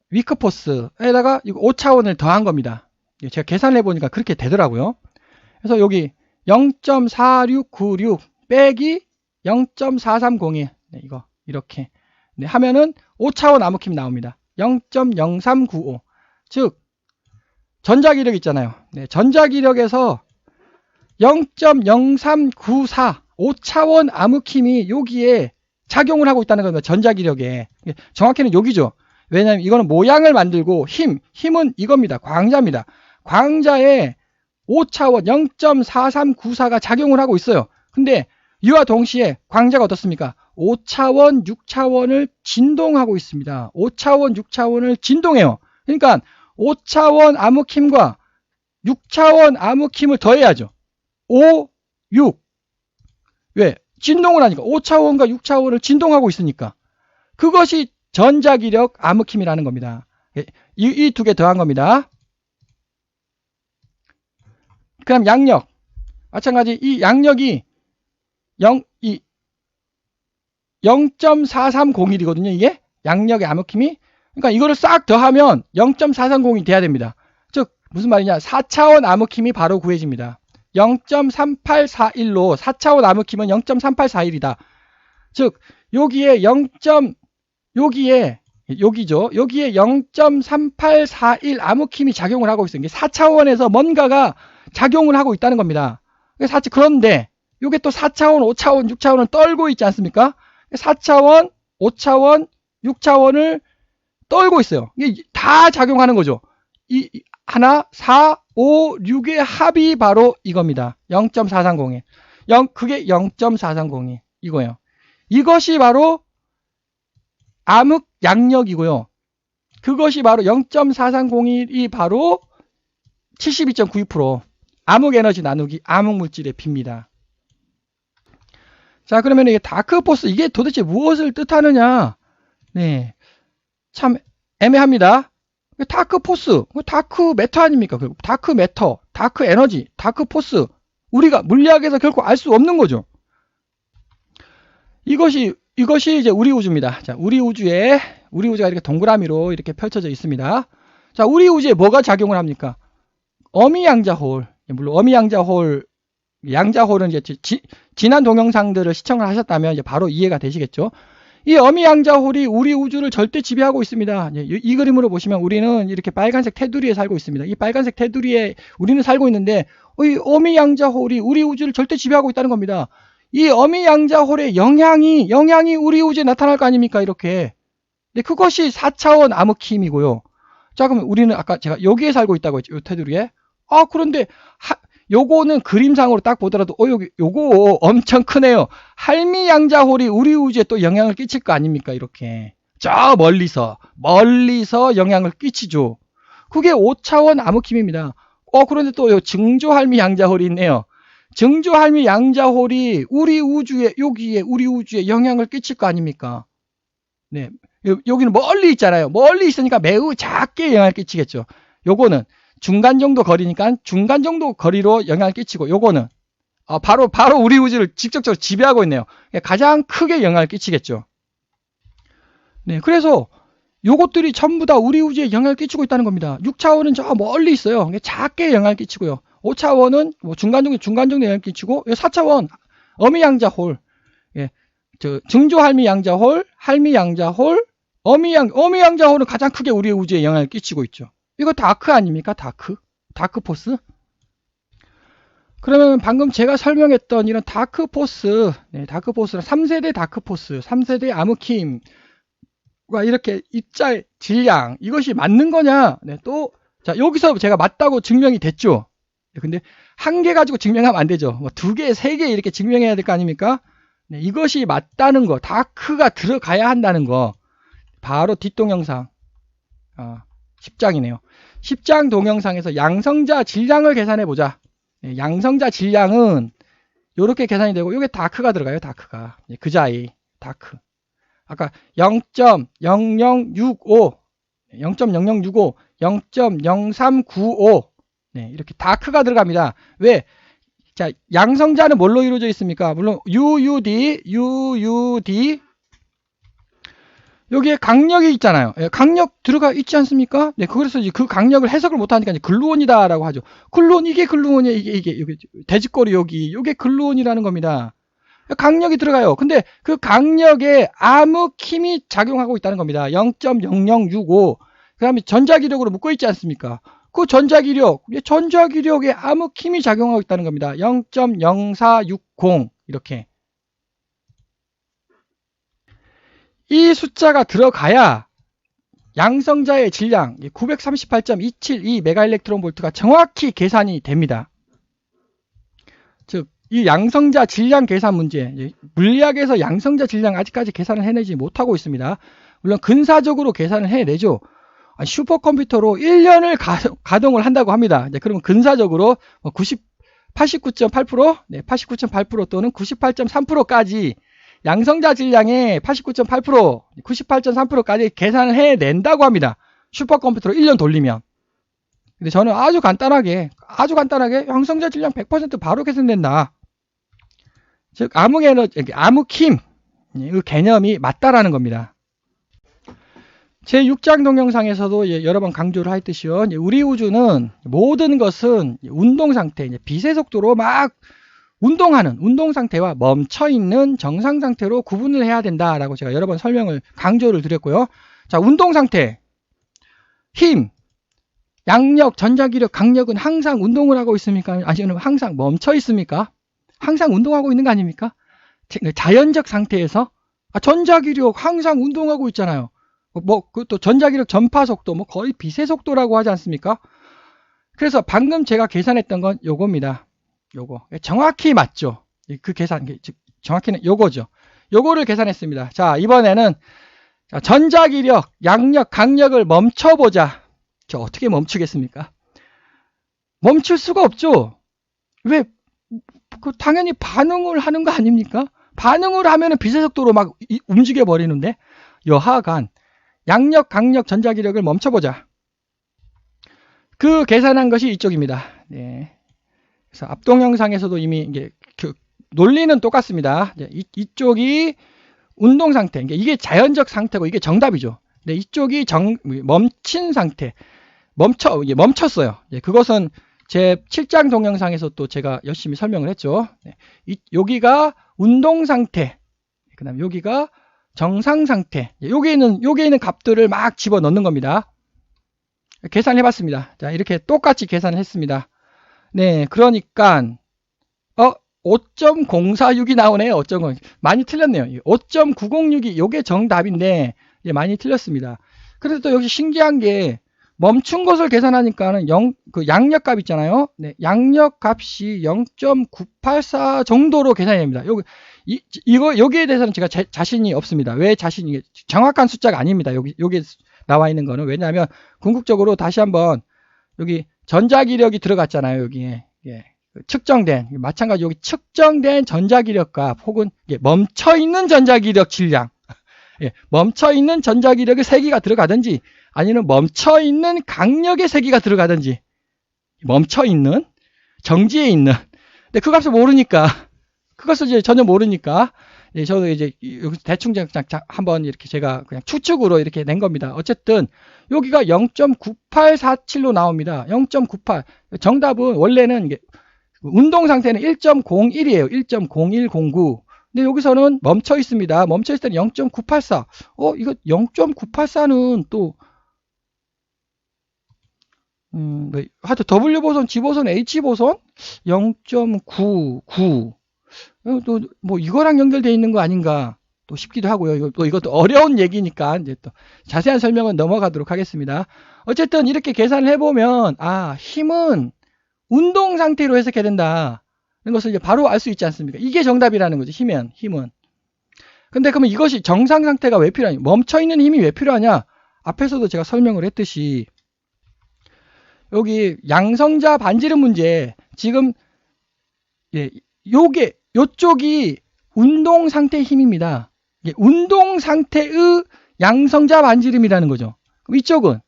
위크 포스에다가 이거 5차원을 더한 겁니다. 제가 계산해 보니까 그렇게 되더라고요. 그래서 여기 0.4696 빼기 0.4301 네, 이거 이렇게 네, 하면은 5차원 암흑힘이 나옵니다. 0.0395 즉 전자기력 있잖아요. 네, 전자기력에서 0.0394 5차원 암흑힘이 여기에 작용을 하고 있다는 겁니다. 전자기력에. 정확히는 여기죠. 왜냐하면 이거는 모양을 만들고 힘은 이겁니다. 광자입니다. 광자에 5차원 0.4394가 작용을 하고 있어요. 근데 이와 동시에 광자가 어떻습니까? 5차원, 6차원을 진동하고 있습니다. 5차원, 6차원을 진동해요. 그러니까 5차원 암흑힘과 6차원 암흑힘을 더해야죠. 5, 6. 왜? 진동을 하니까 5차원과 6차원을 진동하고 있으니까 그것이 전자기력 암흑힘이라는 겁니다. 이 두 개 더한 겁니다. 그럼 양력 마찬가지 이 양력이 0.4301이거든요. 이게 양력의 암흑힘이 그러니까 이거를 싹 더하면 0.430이 돼야 됩니다. 즉 무슨 말이냐 4차원 암흑힘이 바로 구해집니다. 0.3841로 4차원 암흑힘은 0.3841이다. 즉 여기에 여기죠. 여기에 0.3841 암흑힘이 작용을 하고 있어요. 이게 4차원에서 뭔가가 작용을 하고 있다는 겁니다. 그런데 이게 또 4차원, 5차원, 6차원을 떨고 있지 않습니까? 4차원, 5차원, 6차원을 떨고 있어요. 이게 다 작용하는 거죠. 하나, 4, 5, 6의 합이 바로 이겁니다. 0.430에. 그게 0.430이 이거예요. 이것이 바로 암흑 양력이고요. 그것이 바로 0.4301이 바로 72.92% 암흑 에너지 나누기 암흑 물질의 비입니다. 자, 그러면 이게 다크포스 이게 도대체 무엇을 뜻하느냐? 네, 참 애매합니다. 다크포스, 다크 매터 아닙니까? 다크 매터, 다크 에너지, 다크포스 우리가 물리학에서 결코 알 수 없는 거죠. 이것이 이제 우리 우주입니다. 자, 우리 우주가 이렇게 동그라미로 이렇게 펼쳐져 있습니다. 자, 우리 우주에 뭐가 작용을 합니까? 어미양자홀. 물론 어미양자홀은 이제 지난 동영상들을 시청을 하셨다면 이제 바로 이해가 되시겠죠. 이 어미양자홀이 우리 우주를 절대 지배하고 있습니다. 이 그림으로 보시면 우리는 이렇게 빨간색 테두리에 살고 있습니다. 이 빨간색 테두리에 우리는 살고 있는데 이 어미양자홀이 우리 우주를 절대 지배하고 있다는 겁니다. 이 어미양자홀의 영향이 우리 우주에 나타날 거 아닙니까? 이렇게. 근데 그것이 4차원 암흑힘이고요. 자, 그러면 우리는 아까 제가 여기에 살고 있다고 했죠. 이 테두리에. 그런데 요거는 그림상으로 딱 보더라도 요거 엄청 크네요. 할미양자홀이 우리 우주에 또 영향을 끼칠 거 아닙니까? 이렇게. 저 멀리서 영향을 끼치죠. 그게 5차원 암흑힘입니다. 그런데 또 요 증조할미양자홀이 있네요. 증조할미양자홀이 우리 우주에 영향을 끼칠 거 아닙니까? 네. 여기는 멀리 있잖아요. 멀리 있으니까 매우 작게 영향을 끼치겠죠. 요거는 중간 정도 거리니까 중간 정도 거리로 영향을 끼치고 요거는 바로 우리 우주를 직접적으로 지배하고 있네요. 가장 크게 영향을 끼치겠죠. 네, 그래서 요것들이 전부 다 우리 우주에 영향을 끼치고 있다는 겁니다. 6차원은 저 멀리 있어요. 작게 영향을 끼치고요. 5차원은 뭐 중간 정도 영향을 끼치고 4차원 어미양자홀, 증조할미양자홀, 할미양자홀, 어미양자홀은 가장 크게 우리 우주에 영향을 끼치고 있죠. 이거 다크 아닙니까? 다크포스? 그러면 방금 제가 설명했던 이런 다크포스, 다크포스는 3세대 다크포스, 3세대 암흑힘과 이렇게 입자의 질량, 이것이 맞는 거냐? 자, 여기서 제가 맞다고 증명이 됐죠? 근데 한 개 가지고 증명하면 안 되죠. 뭐 2개, 3개 이렇게 증명해야 될 거 아닙니까? 이것이 맞다는 거, 다크가 들어가야 한다는 거. 바로 뒷동영상. 10장이네요. 10장 동영상에서 양성자 질량을 계산해 보자. 양성자 질량은 요렇게 계산이 되고, 요게 다크가 들어가요, 다크가. 그 자리, 다크. 아까 0.0065, 0.0065, 0.0395, 네, 이렇게 다크가 들어갑니다. 왜? 자, 양성자는 뭘로 이루어져 있습니까? 물론 UUD, 여기에 강력이 있잖아요. 예, 강력 들어가 있지 않습니까? 네, 그래서 이제 그 강력을 해석을 못하니까 이제 글루온이다라고 하죠. 글루온, 이게 글루온이에요. 이게 돼지꼬리 여기, 요게 글루온이라는 겁니다. 강력이 들어가요. 근데 그 강력에 암흑힘이 작용하고 있다는 겁니다. 0.0065. 그 다음에 전자기력으로 묶어 있지 않습니까? 그 전자기력에 암흑힘이 작용하고 있다는 겁니다. 0.0460 이렇게. 이 숫자가 들어가야 양성자의 질량 938.272 메가일렉트론볼트가 정확히 계산이 됩니다. 즉, 이 양성자 질량 계산 문제, 물리학에서 양성자 질량 아직까지 계산을 해내지 못하고 있습니다. 물론 근사적으로 계산을 해내죠. 슈퍼컴퓨터로 1년을 가동을 한다고 합니다. 그러면 근사적으로 89.8%, 네, 89.8% 또는 98.3%까지 양성자 질량의 89.8%, 98.3%까지 계산을 해낸다고 합니다. 슈퍼컴퓨터로 1년 돌리면. 근데 저는 아주 간단하게 양성자 질량 100% 바로 계산된다. 즉, 암흑힘, 그 개념이 맞다라는 겁니다. 제 6장 동영상에서도 여러 번 강조를 했듯이요. 우리 우주는 모든 것은 운동 상태, 빛의 속도로 막 운동하는 운동 상태와 멈춰있는 정상 상태로 구분을 해야 된다라고 제가 여러 번 강조를 드렸고요. 자, 운동 상태, 힘, 양력, 전자기력, 강력은 항상 운동을 하고 있습니까? 아니면 항상 멈춰 있습니까? 항상 운동하고 있는 거 아닙니까? 자연적 상태에서 전자기력 항상 운동하고 있잖아요. 또 전자기력 전파 속도 거의 빛의 속도라고 하지 않습니까? 그래서 방금 제가 계산했던 건 요겁니다. 요거 정확히 맞죠? 그 계산 정확히는 요거죠. 요거를 계산했습니다. 자, 이번에는 전자기력, 양력, 강력을 멈춰보자. 저 어떻게 멈추겠습니까? 멈출 수가 없죠. 왜? 당연히 반응을 하는 거 아닙니까? 반응을 하면은 빛의 속도로 막 움직여 버리는데, 여하간 양력, 강력, 전자기력을 멈춰보자. 그 계산한 것이 이쪽입니다. 네. 그래서 앞 동영상에서도 이미 이게 논리는 똑같습니다. 이쪽이 운동 상태, 이게 자연적 상태고 이게 정답이죠. 네, 이쪽이 멈춘 상태, 멈췄어요. 그것은 제 7장 동영상에서 또 제가 열심히 설명을 했죠. 여기가 운동 상태, 그다음 여기가 정상 상태. 여기에 있는 값들을 막 집어 넣는 겁니다. 계산해 봤습니다. 자, 이렇게 똑같이 계산을 했습니다. 네, 그러니까 5.046이 나오네요. 5.0. 많이 틀렸네요. 5.906이 이게 정답인데 많이 틀렸습니다. 그래서 또 역시 신기한 게 멈춘 것을 계산하니까는 그 양력값 있잖아요. 네, 양력값이 0.984 정도로 계산이 됩니다. 여기에 대해서는 제가 자신이 없습니다. 왜 정확한 숫자가 아닙니다. 여기 나와 있는 거는. 왜냐하면 궁극적으로 다시 한번 여기 전자기력이 들어갔잖아요. 여기에. 측정된, 마찬가지 여기 측정된 전자기력값 혹은 멈춰있는 전자기력 질량. 멈춰있는 전자기력의 세기가 들어가든지 아니면 멈춰있는 강력의 세기가 들어가든지 멈춰있는, 정지에 있는. 근데 그 값을 모르니까, 그것을 이제 전혀 모르니까, 저도 이제 대충 한번 이렇게 제가 그냥 추측으로 이렇게 낸 겁니다. 어쨌든, 여기가 0.9847로 나옵니다. 0.98. 정답은 원래는 운동 상태는 1.01이에요. 1.0109. 근데 여기서는 멈춰 있습니다. 멈춰 있을 때는 0.984. 이거 0.984는 또, 하여튼 W보선, G보선, H보선 0.99. 또 뭐 이거랑 연결되어 있는 거 아닌가 또 싶기도 하고요. 이것도 어려운 얘기니까 이제 또 자세한 설명은 넘어가도록 하겠습니다. 어쨌든 이렇게 계산을 해보면 힘은 운동 상태로 해석해야 된다. 이런 것을 이제 바로 알 수 있지 않습니까? 이게 정답이라는 거죠. 힘은. 근데 그러면 이것이 정상 상태가 왜 필요하냐? 멈춰있는 힘이 왜 필요하냐? 앞에서도 제가 설명을 했듯이 여기 양성자 반지름 문제 지금 요게 요쪽이 운동 상태의 힘입니다. 이게 운동 상태의 양성자 반지름이라는 거죠. 그럼 이쪽은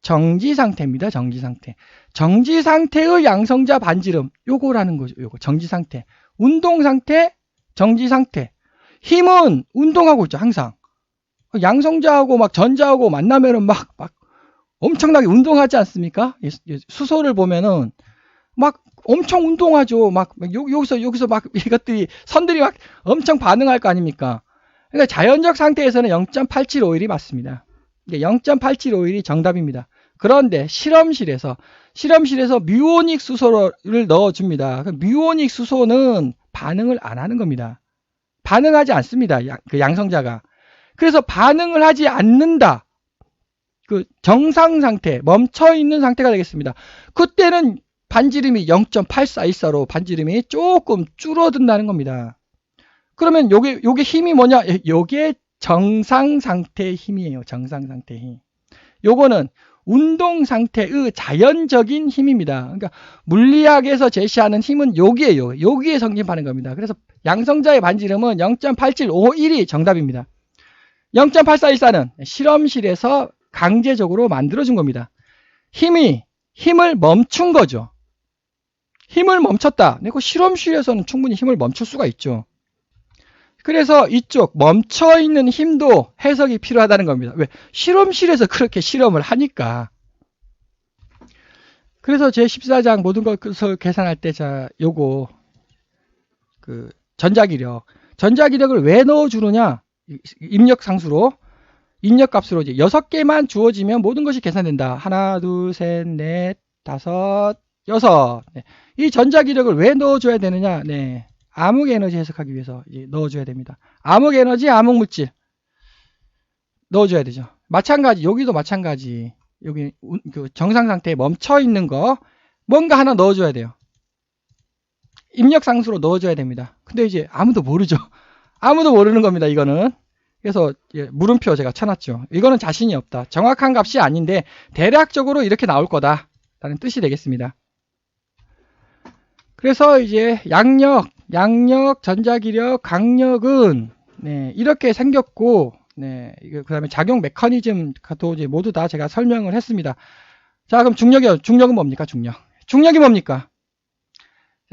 정지 상태입니다. 정지 상태. 정지 상태의 양성자 반지름. 요거라는 거죠. 요거. 정지 상태. 운동 상태, 정지 상태. 힘은 운동하고 있죠. 항상. 양성자하고 막 전자하고 만나면은 막 엄청나게 운동하지 않습니까? 수소를 보면은 막 엄청 운동하죠. 막 여기서 막 이것들이 선들이 막 엄청 반응할 거 아닙니까? 그러니까 자연적 상태에서는 0.875일이 맞습니다. 0.875일이 정답입니다. 그런데 실험실에서 뮤오닉 수소를 넣어줍니다. 뮤오닉 수소는 반응을 안 하는 겁니다. 반응하지 않습니다. 그 양성자가. 그래서 반응을 하지 않는다. 그 정상 상태, 멈춰 있는 상태가 되겠습니다. 그때는 반지름이 0.8414로 반지름이 조금 줄어든다는 겁니다. 그러면 요게 힘이 뭐냐? 요게 정상 상태의 힘이에요. 정상 상태의 힘. 요거는 운동 상태의 자연적인 힘입니다. 그러니까 물리학에서 제시하는 힘은 여기에요. 여기에 성립하는 겁니다. 그래서 양성자의 반지름은 0.8751이 정답입니다. 0.8414는 실험실에서 강제적으로 만들어준 겁니다. 힘을 멈춘 거죠. 힘을 멈췄다. 그리고 실험실에서는 충분히 힘을 멈출 수가 있죠. 그래서 이쪽 멈춰있는 힘도 해석이 필요하다는 겁니다. 왜? 실험실에서 그렇게 실험을 하니까. 그래서 제 14장 모든 것을 계산할 때 요거 전자기력을 왜 넣어주느냐? 입력상수로 입력값으로 이제 6개만 주어지면 모든 것이 계산된다. 하나, 둘, 셋, 넷, 다섯, 여섯. 네. 이 전자기력을 왜 넣어줘야 되느냐? 네. 암흑에너지 해석하기 위해서 넣어줘야 됩니다. 암흑에너지, 암흑물질 넣어줘야 되죠. 마찬가지, 여기도 마찬가지. 여기 그 정상 상태에 멈춰 있는 거 뭔가 하나 넣어줘야 돼요. 입력상수로 넣어줘야 됩니다. 근데 이제 아무도 모르죠. 아무도 모르는 겁니다. 이거는. 그래서 물음표 제가 쳐놨죠. 이거는 자신이 없다. 정확한 값이 아닌데 대략적으로 이렇게 나올 거다 라는 뜻이 되겠습니다. 그래서 이제 양력, 전자기력, 강력은 네, 이렇게 생겼고 그 다음에 작용 메커니즘도 이제 모두 다 제가 설명을 했습니다. 자, 그럼 중력은 뭡니까? 중력이 뭡니까?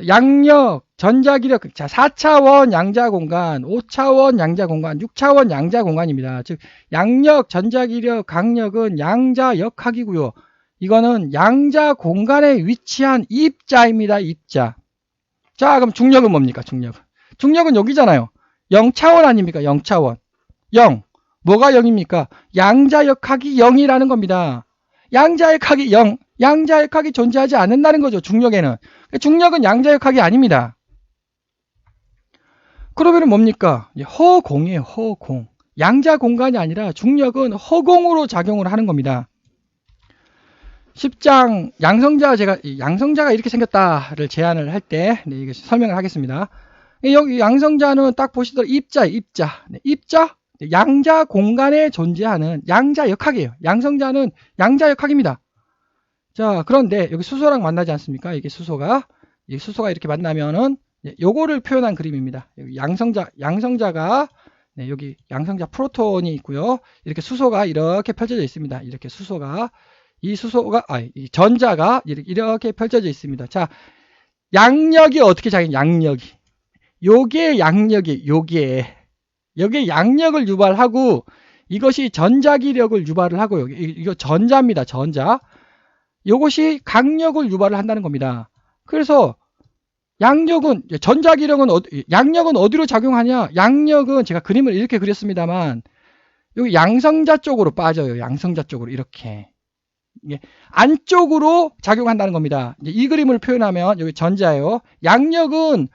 양력, 전자기력, 자, 4차원 양자공간, 5차원 양자공간, 6차원 양자공간입니다. 즉, 양력, 전자기력, 강력은 양자역학이고요. 이거는 양자공간에 위치한 입자입니다. 입자. 자, 그럼 중력은 뭡니까? 중력은 여기잖아요. 0차원 아닙니까? 0차원. 0. 뭐가 0입니까? 양자역학이 0이라는 겁니다. 양자역학이 0. 양자역학이 존재하지 않는다는 거죠. 중력에는. 중력은 양자역학이 아닙니다. 그러면 뭡니까? 허공이에요. 허공. 양자공간이 아니라 중력은 허공으로 작용을 하는 겁니다. 10장 양성자가 이렇게 생겼다를 제안을 할 때 이게 설명을 하겠습니다. 여기 양성자는 딱 보시더라도 입자. 입자 양자 공간에 존재하는 양자역학이에요. 양성자는 양자역학입니다. 자, 그런데 여기 수소랑 만나지 않습니까? 이게 수소가 이렇게 만나면은 요거를 표현한 그림입니다. 여기 양성자가 여기 양성자 프로톤이 있고요. 이렇게 수소가 이렇게 펼쳐져 있습니다. 이렇게 이 전자가 이렇게 펼쳐져 있습니다. 자, 양력이 어떻게 작용해요? 요게 양력을 유발하고 이것이 전자기력을 유발을 하고요. 이거 전자입니다. 전자. 요것이 강력을 유발을 한다는 겁니다. 그래서 양력은 어디로 작용하냐? 양력은 제가 그림을 이렇게 그렸습니다만 여기 양성자 쪽으로 빠져요. 양성자 쪽으로 이렇게. 안쪽으로 작용한다는 겁니다. 이 그림을 표현하면 여기 전자예요. 양력은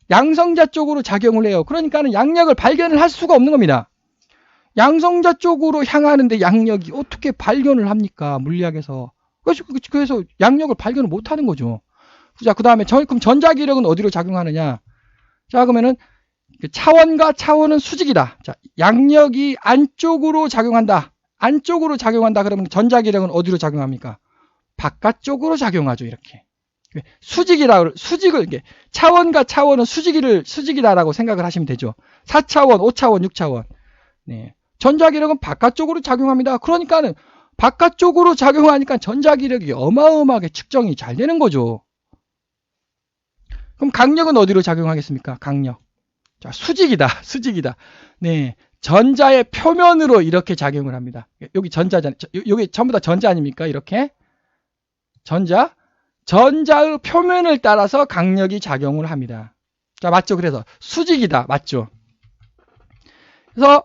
양성자 쪽으로 작용을 해요. 그러니까는 양력을 발견을 할 수가 없는 겁니다. 양성자 쪽으로 향하는데 양력이 어떻게 발견을 합니까? 물리학에서. 그래서 양력을 발견을 못 하는 거죠. 자, 그 다음에 그럼 전자기력은 어디로 작용하느냐? 자, 그러면은 차원과 차원은 수직이다. 자, 양력이 안쪽으로 작용한다. 그러면 전자기력은 어디로 작용합니까? 바깥쪽으로 작용하죠. 이렇게. 수직을, 이게 차원과 차원은 수직이다라고 생각을 하시면 되죠. 4차원, 5차원, 6차원. 네. 전자기력은 바깥쪽으로 작용합니다. 그러니까는 바깥쪽으로 작용하니까 전자기력이 어마어마하게 측정이 잘 되는 거죠. 그럼 강력은 어디로 작용하겠습니까? 강력. 자, 수직이다. 네. 전자의 표면으로 이렇게 작용을 합니다. 여기 전자잖아요. 여기 전부 다 전자 아닙니까? 이렇게. 전자의 표면을 따라서 강력이 작용을 합니다. 자, 맞죠? 그래서 수직이다. 맞죠? 그래서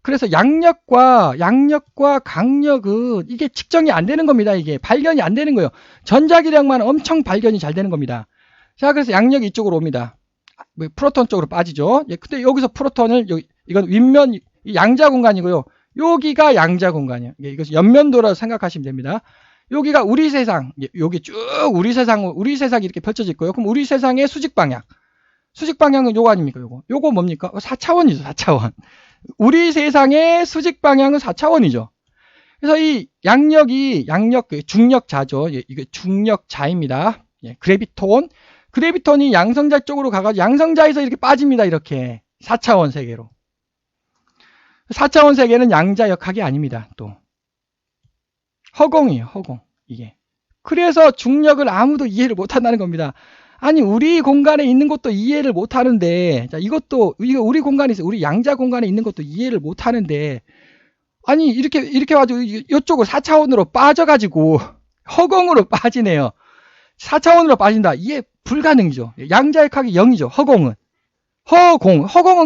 그래서 양력과 강력은 이게 측정이 안 되는 겁니다. 이게 발견이 안 되는 거예요. 전자기력만 엄청 발견이 잘 되는 겁니다. 자, 그래서 양력이 이쪽으로 옵니다. 프로톤 쪽으로 빠지죠. 근데 여기서 프로톤을, 이건 윗면, 양자 공간이고요. 여기가 양자 공간이에요. 이것이 옆면도라고 생각하시면 됩니다. 여기가 우리 세상, 여기 쭉 우리 세상이 이렇게 펼쳐져 있고요. 그럼 우리 세상의 수직 방향은 요거 아닙니까? 요거 뭡니까? 4차원이죠, 4차원. 우리 세상의 수직 방향은 4차원이죠. 그래서 이 중력자죠. 이게 중력자입니다. 그래비톤이 양성자 쪽으로 가가지고 양성자에서 이렇게 빠집니다. 이렇게 4차원 세계로. 4차원 세계는 양자역학이 아닙니다. 또 허공이에요. 허공. 이게. 그래서 중력을 아무도 이해를 못한다는 겁니다. 아니, 우리 공간에 있는 것도 이해를 못하는데, 자, 이거 우리 공간에 있어, 우리 양자 공간에 있는 것도 이해를 못하는데, 아니, 이렇게 가지고 이쪽으로 4차원으로 빠져가지고 허공으로 빠지네요. 4차원으로 빠진다. 이게 불가능이죠. 양자역학이 0이죠. 허공은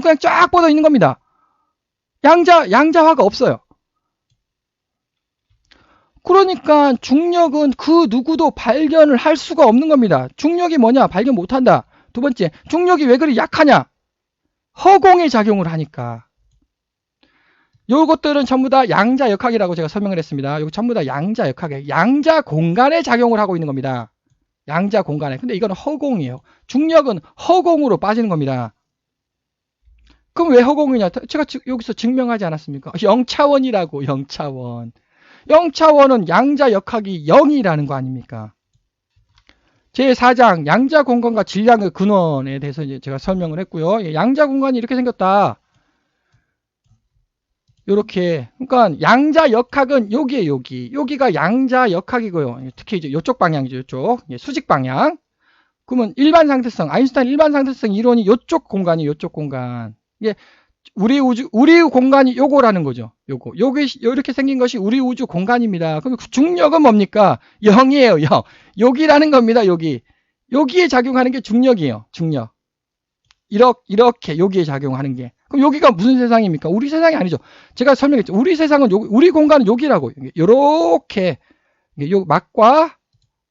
그냥 쫙 뻗어 있는 겁니다. 양자화가 없어요. 그러니까 중력은 그 누구도 발견을 할 수가 없는 겁니다. 중력이 뭐냐? 발견 못한다. 두 번째, 중력이 왜 그리 약하냐? 허공에 작용을 하니까. 요것들은 전부 다 양자역학이라고 제가 설명을 했습니다. 이거 전부 다 양자역학이에요. 양자 공간에 작용을 하고 있는 겁니다. 양자 공간에. 근데 이건 허공이에요. 중력은 허공으로 빠지는 겁니다. 그럼 왜 허공이냐? 제가 여기서 증명하지 않았습니까? 0차원이라고, 0차원. 0차원은 양자역학이 0이라는 거 아닙니까? 제4장 양자공간과 질량의 근원에 대해서 이제 제가 설명을 했고요. 양자공간이 이렇게 생겼다. 요렇게. 그러니까 양자역학은 여기에요, 여기가 양자역학이고요. 특히 이제 요쪽 방향이죠, 요쪽. 수직 방향. 그러면 아인슈타인 일반 상대성 이론이 요쪽 공간이 요쪽 공간. 이게 우리 공간이 요거라는 거죠. 요렇게 생긴 것이 우리 우주 공간입니다. 그럼 중력은 뭡니까? 0이에요, 0. 여기라는 겁니다, 여기. 여기에 작용하는 게 중력이에요, 중력. 이렇게 여기에 작용하는 게. 그럼 여기가 무슨 세상입니까? 우리 세상이 아니죠. 제가 설명했죠. 우리 세상은 우리 공간은 여기라고. 요렇게 요 막과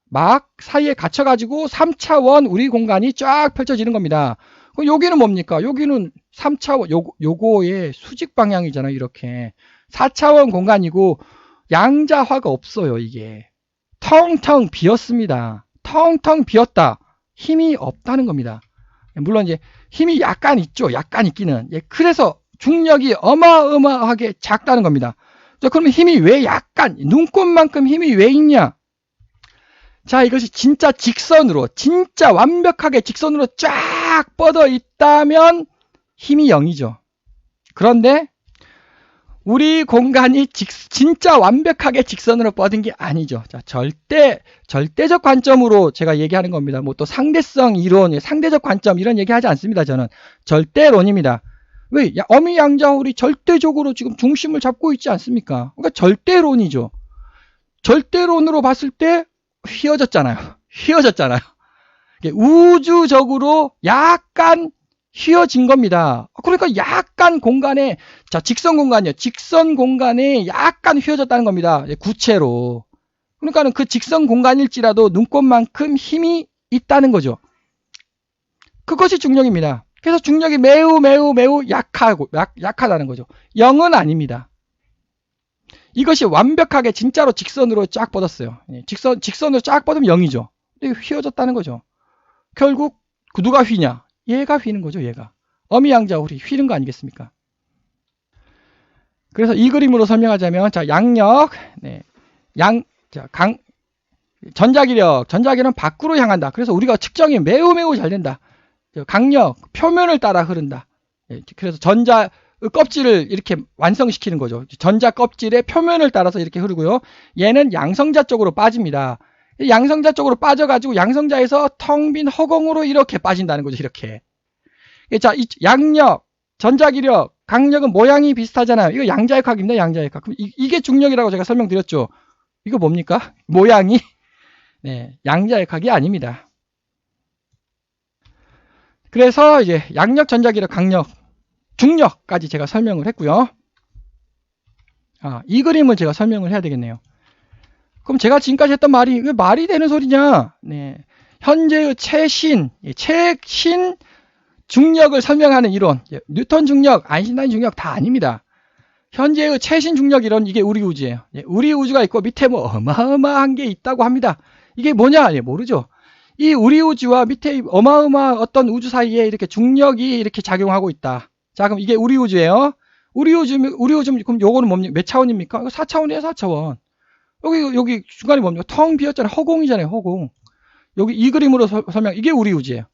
막 사이에 갇혀가지고 3차원 우리 공간이 쫙 펼쳐지는 겁니다. 그럼 여기는 뭡니까? 여기는 3차원, 요거의 수직 방향이잖아요. 이렇게. 4차원 공간이고, 양자화가 없어요, 이게. 텅텅 비었습니다. 텅텅 비었다. 힘이 없다는 겁니다. 물론 이제 힘이 약간 있죠. 약간 있기는. 그래서 중력이 어마어마하게 작다는 겁니다. 자, 그러면 힘이 왜 약간, 눈꽃만큼 힘이 왜 있냐? 자, 이것이 진짜 완벽하게 직선으로 쫙 뻗어 있다면 힘이 0이죠. 그런데 우리 공간이 진짜 완벽하게 직선으로 뻗은 게 아니죠. 자, 절대적 관점으로 제가 얘기하는 겁니다. 뭐 또 상대성 이론, 상대적 관점 이런 얘기 하지 않습니다. 저는 절대론입니다. 왜? 어미양자홀이 절대적으로 지금 중심을 잡고 있지 않습니까? 그러니까 절대론이죠. 절대론으로 봤을 때 휘어졌잖아요. 우주적으로 약간 휘어진 겁니다. 그러니까 약간 공간에, 자, 직선 공간에 약간 휘어졌다는 겁니다. 구체로. 그러니까는 그 직선 공간일지라도 눈꽃만큼 힘이 있다는 거죠. 그것이 중력입니다. 그래서 중력이 매우 약하다는 거죠. 0은 아닙니다. 이것이 완벽하게 진짜로 직선으로 쫙 뻗었어요. 직선으로 쫙 뻗으면 0이죠. 근데 휘어졌다는 거죠. 결국 누가 휘냐? 얘가 휘는 거죠, 얘가. 어미양자홀이 휘는 거 아니겠습니까? 그래서 이 그림으로 설명하자면, 자, 양력, 전자기력은 밖으로 향한다. 그래서 우리가 측정이 매우 잘 된다. 강력, 표면을 따라 흐른다. 그래서 전자 껍질을 이렇게 완성시키는 거죠. 전자 껍질의 표면을 따라서 이렇게 흐르고요. 얘는 양성자 쪽으로 빠집니다. 양성자 쪽으로 빠져가지고 양성자에서 텅 빈 허공으로 이렇게 빠진다는 거죠. 이렇게. 자, 양력, 전자기력, 강력은 모양이 비슷하잖아요. 이거 양자역학입니다. 양자역학. 그럼 이게 중력이라고 제가 설명드렸죠. 이거 뭡니까? 모양이 네, 양자역학이 아닙니다. 그래서 이제 양력, 전자기력, 강력, 중력까지 제가 설명을 했고요. 이 그림을 제가 설명을 해야 되겠네요. 그럼 제가 지금까지 했던 말이 왜 말이 되는 소리냐? 네, 현재의 최신 중력을 설명하는 이론, 뉴턴 중력, 아인슈타인 중력 다 아닙니다. 현재의 최신 중력 이론, 이게 우리 우주예요. 우리 우주가 있고 밑에 뭐 어마어마한 게 있다고 합니다. 이게 뭐냐? 모르죠. 이 우리 우주와 밑에 어마어마한 어떤 우주 사이에 이렇게 중력이 이렇게 작용하고 있다. 자, 그럼 이게 우리 우주예요. 우리 우주, 그럼 요거는 뭡니까? 몇 차원입니까? 이거 4차원이에요, 4차원. 여기 중간에 뭡니까? 텅 비었잖아요. 허공이잖아요, 허공. 여기 이 그림으로 설명, 이게 우리 우주예요.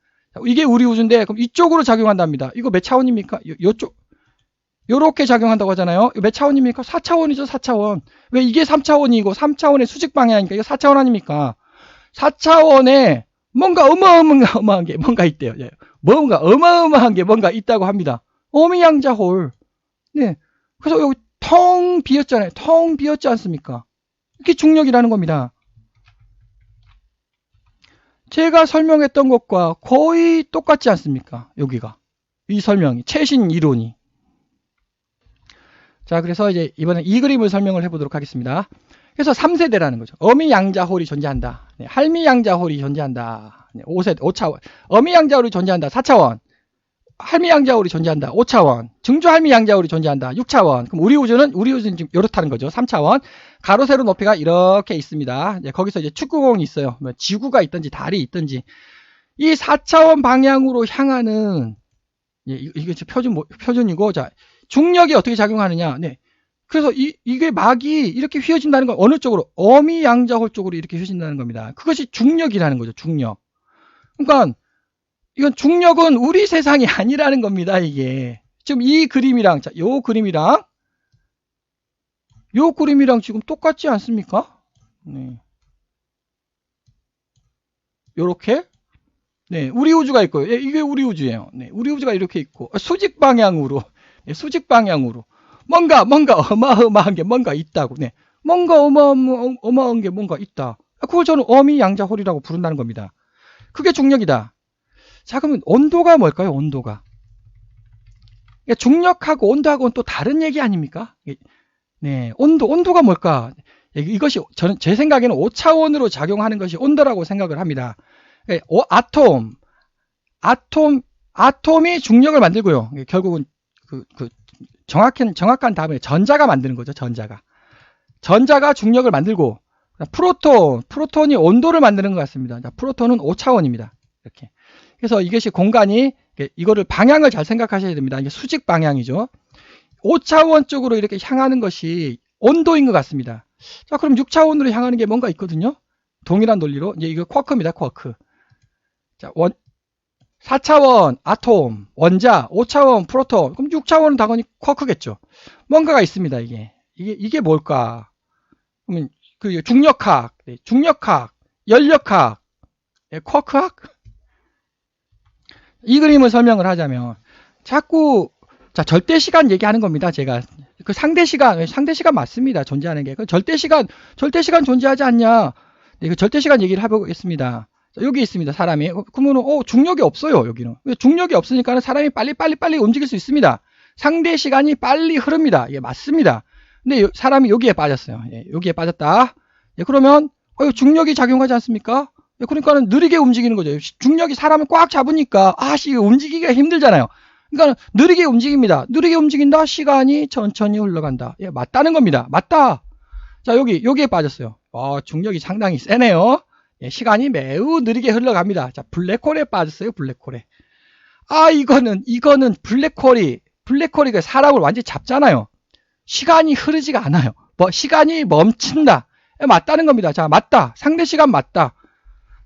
이게 우리 우주인데, 그럼 이쪽으로 작용한답니다. 이거 몇 차원입니까? 요쪽. 요렇게 작용한다고 하잖아요. 몇 차원입니까? 4차원이죠, 4차원. 왜 이게 3차원이고 3차원의 수직 방향이니까 이거 4차원 아닙니까? 4차원에 뭔가 어마어마한 게 뭔가 있대요. 뭔가 어마어마한 게 뭔가 있다고 합니다. 어미양자홀. 네. 그래서 여기 텅 비었잖아요. 텅 비었지 않습니까? 이게 중력이라는 겁니다. 제가 설명했던 것과 거의 똑같지 않습니까? 여기가. 이 설명이, 최신 이론이. 자, 그래서 이제 이번에 이 그림을 설명을 해보도록 하겠습니다. 그래서 3세대라는 거죠. 어미양자홀이 존재한다. 네, 할미양자홀이 존재한다. 네, 5차원. 어미양자홀이 존재한다. 4차원. 할미양자홀이 존재한다. 5차원. 증조할미양자홀이 존재한다. 6차원. 그럼 우리 우주는 지금 이렇다는 거죠. 3차원. 가로 세로 높이가 이렇게 있습니다. 네, 거기서 이제 축구공이 있어요. 뭐 지구가 있든지 달이 있든지. 이 4차원 방향으로 향하는, 이게 표준이고, 자, 중력이 어떻게 작용하느냐. 네. 그래서 이게 막이 이렇게 휘어진다는 건 어느 쪽으로? 어미양자홀 쪽으로 이렇게 휘어진다는 겁니다. 그것이 중력이라는 거죠. 중력. 그러니까 이건 중력은 우리 세상이 아니라는 겁니다. 이게 지금 이 그림이랑, 자, 요 그림이랑 지금 똑같지 않습니까? 네. 요렇게. 네, 우리 우주가 있고요. 이게 우리 우주예요. 네, 우리 우주가 이렇게 있고 수직 방향으로. 네, 수직 방향으로. 뭔가 어마어마한 게 뭔가 있다고. 네. 뭔가 어마어마한 게 뭔가 있다. 그걸 저는 어미양자홀이라고 부른다는 겁니다. 그게 중력이다. 자, 그러면 온도가 뭘까요? 온도가. 중력하고 온도하고는 또 다른 얘기 아닙니까? 네. 온도가 뭘까? 이것이 저는 제 생각에는 5차원으로 작용하는 것이 온도라고 생각을 합니다. 아톰이 중력을 만들고요. 결국은 정확한 답은 전자가 만드는 거죠. 전자가 중력을 만들고, 프로톤이 온도를 만드는 것 같습니다. 프로톤은 5차원입니다. 이렇게. 그래서 이것이 공간이, 이거를 방향을 잘 생각하셔야 됩니다. 이게 수직 방향이죠. 5차원 쪽으로 이렇게 향하는 것이 온도인 것 같습니다. 자, 그럼 6차원으로 향하는 게 뭔가 있거든요. 동일한 논리로. 이제 이거 쿼크입니다. 쿼크. 자, 4차원 아톰, 원자, 5차원 프로톤, 그럼 6차원은 당연히 쿼크겠죠. 뭔가가 있습니다, 이게 뭘까? 그러면 그 중력학, 연력학, 쿼크학? 이 그림을 설명을 하자면, 자꾸, 자, 절대시간 얘기하는 겁니다, 제가. 그 상대시간 맞습니다, 존재하는 게. 그 절대시간 존재하지 않냐? 네, 그 절대시간 얘기를 해보겠습니다. 여기 있습니다, 사람이. 그러면 중력이 없어요, 여기는. 중력이 없으니까 사람이 빨리 움직일 수 있습니다. 상대 시간이 빨리 흐릅니다. 예, 맞습니다. 근데 사람이 여기에 빠졌어요. 예, 여기에 빠졌다. 예, 그러면 중력이 작용하지 않습니까? 예, 그러니까는 느리게 움직이는 거죠. 중력이 사람을 꽉 잡으니까 움직이기가 힘들잖아요. 그러니까 느리게 움직입니다. 느리게 움직인다. 시간이 천천히 흘러간다. 예, 맞다는 겁니다. 맞다. 자, 여기에 빠졌어요. 중력이 상당히 세네요. 예, 시간이 매우 느리게 흘러갑니다. 자, 블랙홀에 빠졌어요. 블랙홀에. 이거는 블랙홀이 사람을 완전히 잡잖아요. 시간이 흐르지가 않아요. 시간이 멈춘다. 맞다는 겁니다. 자, 맞다. 상대 시간 맞다.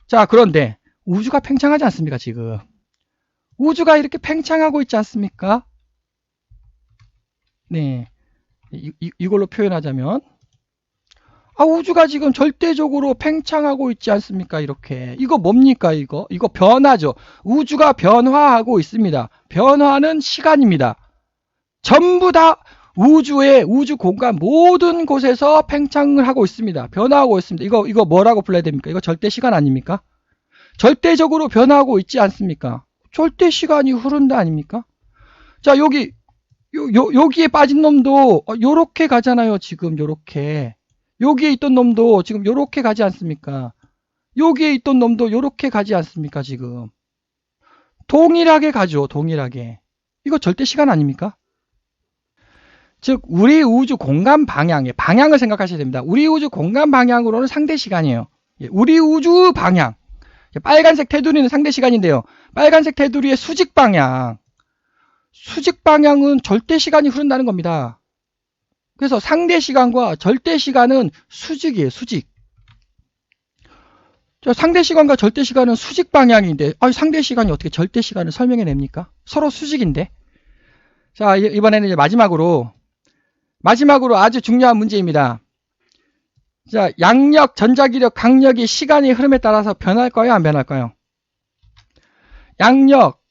자, 그런데 우주가 팽창하지 않습니까, 지금? 우주가 이렇게 팽창하고 있지 않습니까? 네. 이걸로 표현하자면, 우주가 지금 절대적으로 팽창하고 있지 않습니까? 이렇게. 이거 뭡니까, 이거? 이거 변화죠. 우주가 변화하고 있습니다. 변화는 시간입니다. 전부 다 우주 공간 모든 곳에서 팽창을 하고 있습니다. 변화하고 있습니다. 이거 뭐라고 불러야 됩니까? 이거 절대 시간 아닙니까? 절대적으로 변화하고 있지 않습니까? 절대 시간이 흐른다 아닙니까? 자, 여기에 빠진 놈도 요렇게 가잖아요. 지금 요렇게. 여기에 있던 놈도 지금 요렇게 가지 않습니까? 여기에 있던 놈도 요렇게 가지 않습니까? 지금. 동일하게 가죠. 동일하게. 이거 절대 시간 아닙니까? 즉 우리 우주 공간 방향을 생각하셔야 됩니다. 우리 우주 공간 방향으로는 상대 시간이에요. 우리 우주 방향. 빨간색 테두리는 상대 시간인데요. 빨간색 테두리의 수직 방향은 절대 시간이 흐른다는 겁니다. 그래서 상대 시간과 절대 시간은 수직이에요. 수직. 상대 시간과 절대 시간은 수직 방향인데 상대 시간이 어떻게 절대 시간을 설명해냅니까? 서로 수직인데. 자, 이번에는 이제 마지막으로 아주 중요한 문제입니다. 자, 양력, 전자기력, 강력이 시간의 흐름에 따라서 변할까요? 안 변할까요? 양력,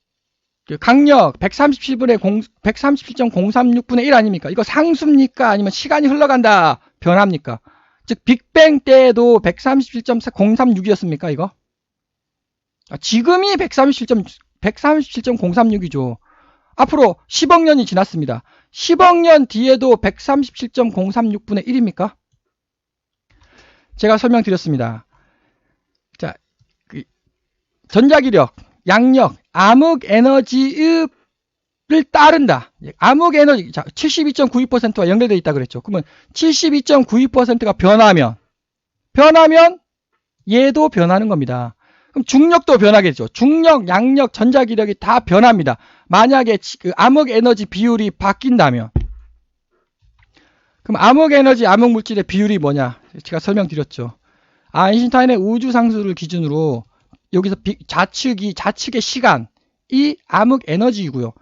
강력 137.036분의 1 아닙니까? 이거 상수입니까? 아니면 시간이 흘러간다 변합니까? 즉 빅뱅 때에도 137.036이었습니까? 이거? 지금이 137.036이죠. 앞으로 10억 년이 지났습니다. 10억 년 뒤에도 137.036분의 1입니까? 제가 설명드렸습니다. 자, 전자기력, 양력, 암흑에너지를 따른다. 암흑에너지, 자, 72.92%와 연결되어 있다 그랬죠. 그러면 72.92%가 변하면 얘도 변하는 겁니다. 그럼 중력도 변하겠죠. 중력, 양력, 전자기력이 다 변합니다. 만약에 그 암흑에너지 비율이 바뀐다면. 그럼 암흑에너지, 암흑물질의 비율이 뭐냐? 제가 설명드렸죠. 아인슈타인의 우주상수를 기준으로 여기서 좌측의 시간이 암흑에너지이고요.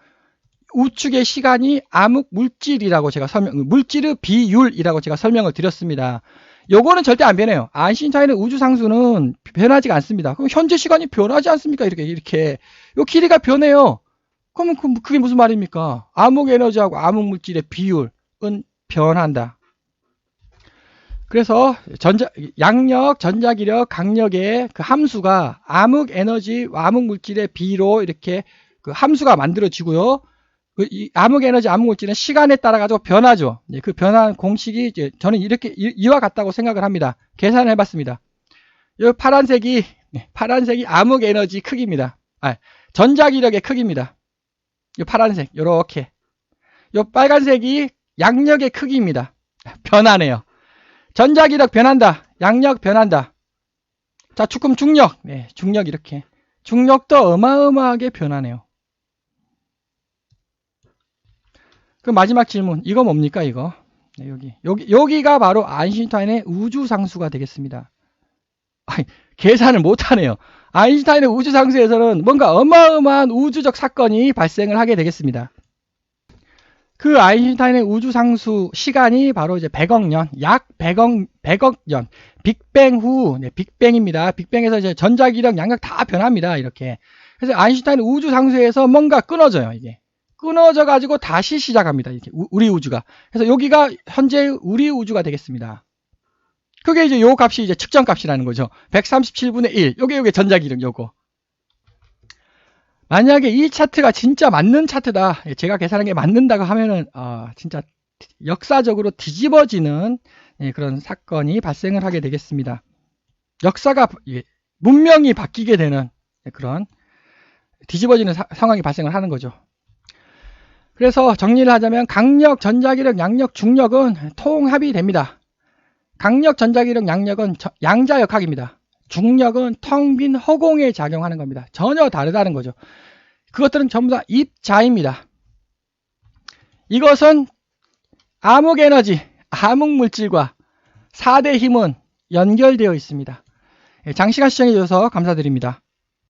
우측의 시간이 암흑물질이라고 제가 물질의 비율이라고 제가 설명을 드렸습니다. 요거는 절대 안 변해요. 아인슈타인의 우주상수는 변하지가 않습니다. 그럼 현재 시간이 변하지 않습니까? 이렇게. 요 길이가 변해요. 그러면 그게 무슨 말입니까? 암흑에너지하고 암흑물질의 비율은 변한다. 그래서 양력, 전자기력, 강력의 그 함수가 암흑에너지, 암흑물질의 비로 이렇게 그 함수가 만들어지고요. 이 암흑에너지, 암흑물질은 시간에 따라 가지고 변하죠. 그 변한 공식이 이제 저는 이와 같다고 생각을 합니다. 계산을 해봤습니다. 이 파란색이 암흑에너지 크기입니다. 전자기력의 크기입니다. 이 파란색, 요렇게. 이 빨간색이 양력의 크기입니다. 변하네요. 전자기력 변한다. 양력 변한다. 자, 그럼 중력. 네, 중력 이렇게. 중력도 어마어마하게 변하네요. 그 마지막 질문. 이거 뭡니까, 이거? 네, 여기가 바로 아인슈타인의 우주상수가 되겠습니다. 계산을 못하네요. 아인슈타인의 우주상수에서는 뭔가 어마어마한 우주적 사건이 발생을 하게 되겠습니다. 그 아인슈타인의 우주상수 시간이 바로 이제 100억 년, 약 100억 년, 빅뱅 후, 빅뱅입니다. 빅뱅에서 이제 전자기력, 양력 다 변합니다. 이렇게. 그래서 아인슈타인의 우주상수에서 뭔가 끊어져요. 이게. 끊어져 가지고 다시 시작합니다. 이렇게 우리 우주가. 그래서 여기가 현재 우리 우주가 되겠습니다. 그게 이제 요 값이 이제 측정값이라는 거죠. 137분의 1. 요게 전자기력 요거. 만약에 이 차트가 진짜 맞는 차트다. 제가 계산한 게 맞는다고 하면은 진짜 역사적으로 뒤집어지는 그런 사건이 발생을 하게 되겠습니다. 역사가 문명이 바뀌게 되는 그런 뒤집어지는 상황이 발생을 하는 거죠. 그래서 정리를 하자면 강력, 전자기력, 양력, 중력은 통합이 됩니다. 강력, 전자기력, 양력은 양자역학입니다. 중력은 텅 빈 허공에 작용하는 겁니다. 전혀 다르다는 거죠. 그것들은 전부 다 입자입니다. 이것은 암흑에너지, 암흑물질과 4대 힘은 연결되어 있습니다. 장시간 시청해 주셔서 감사드립니다.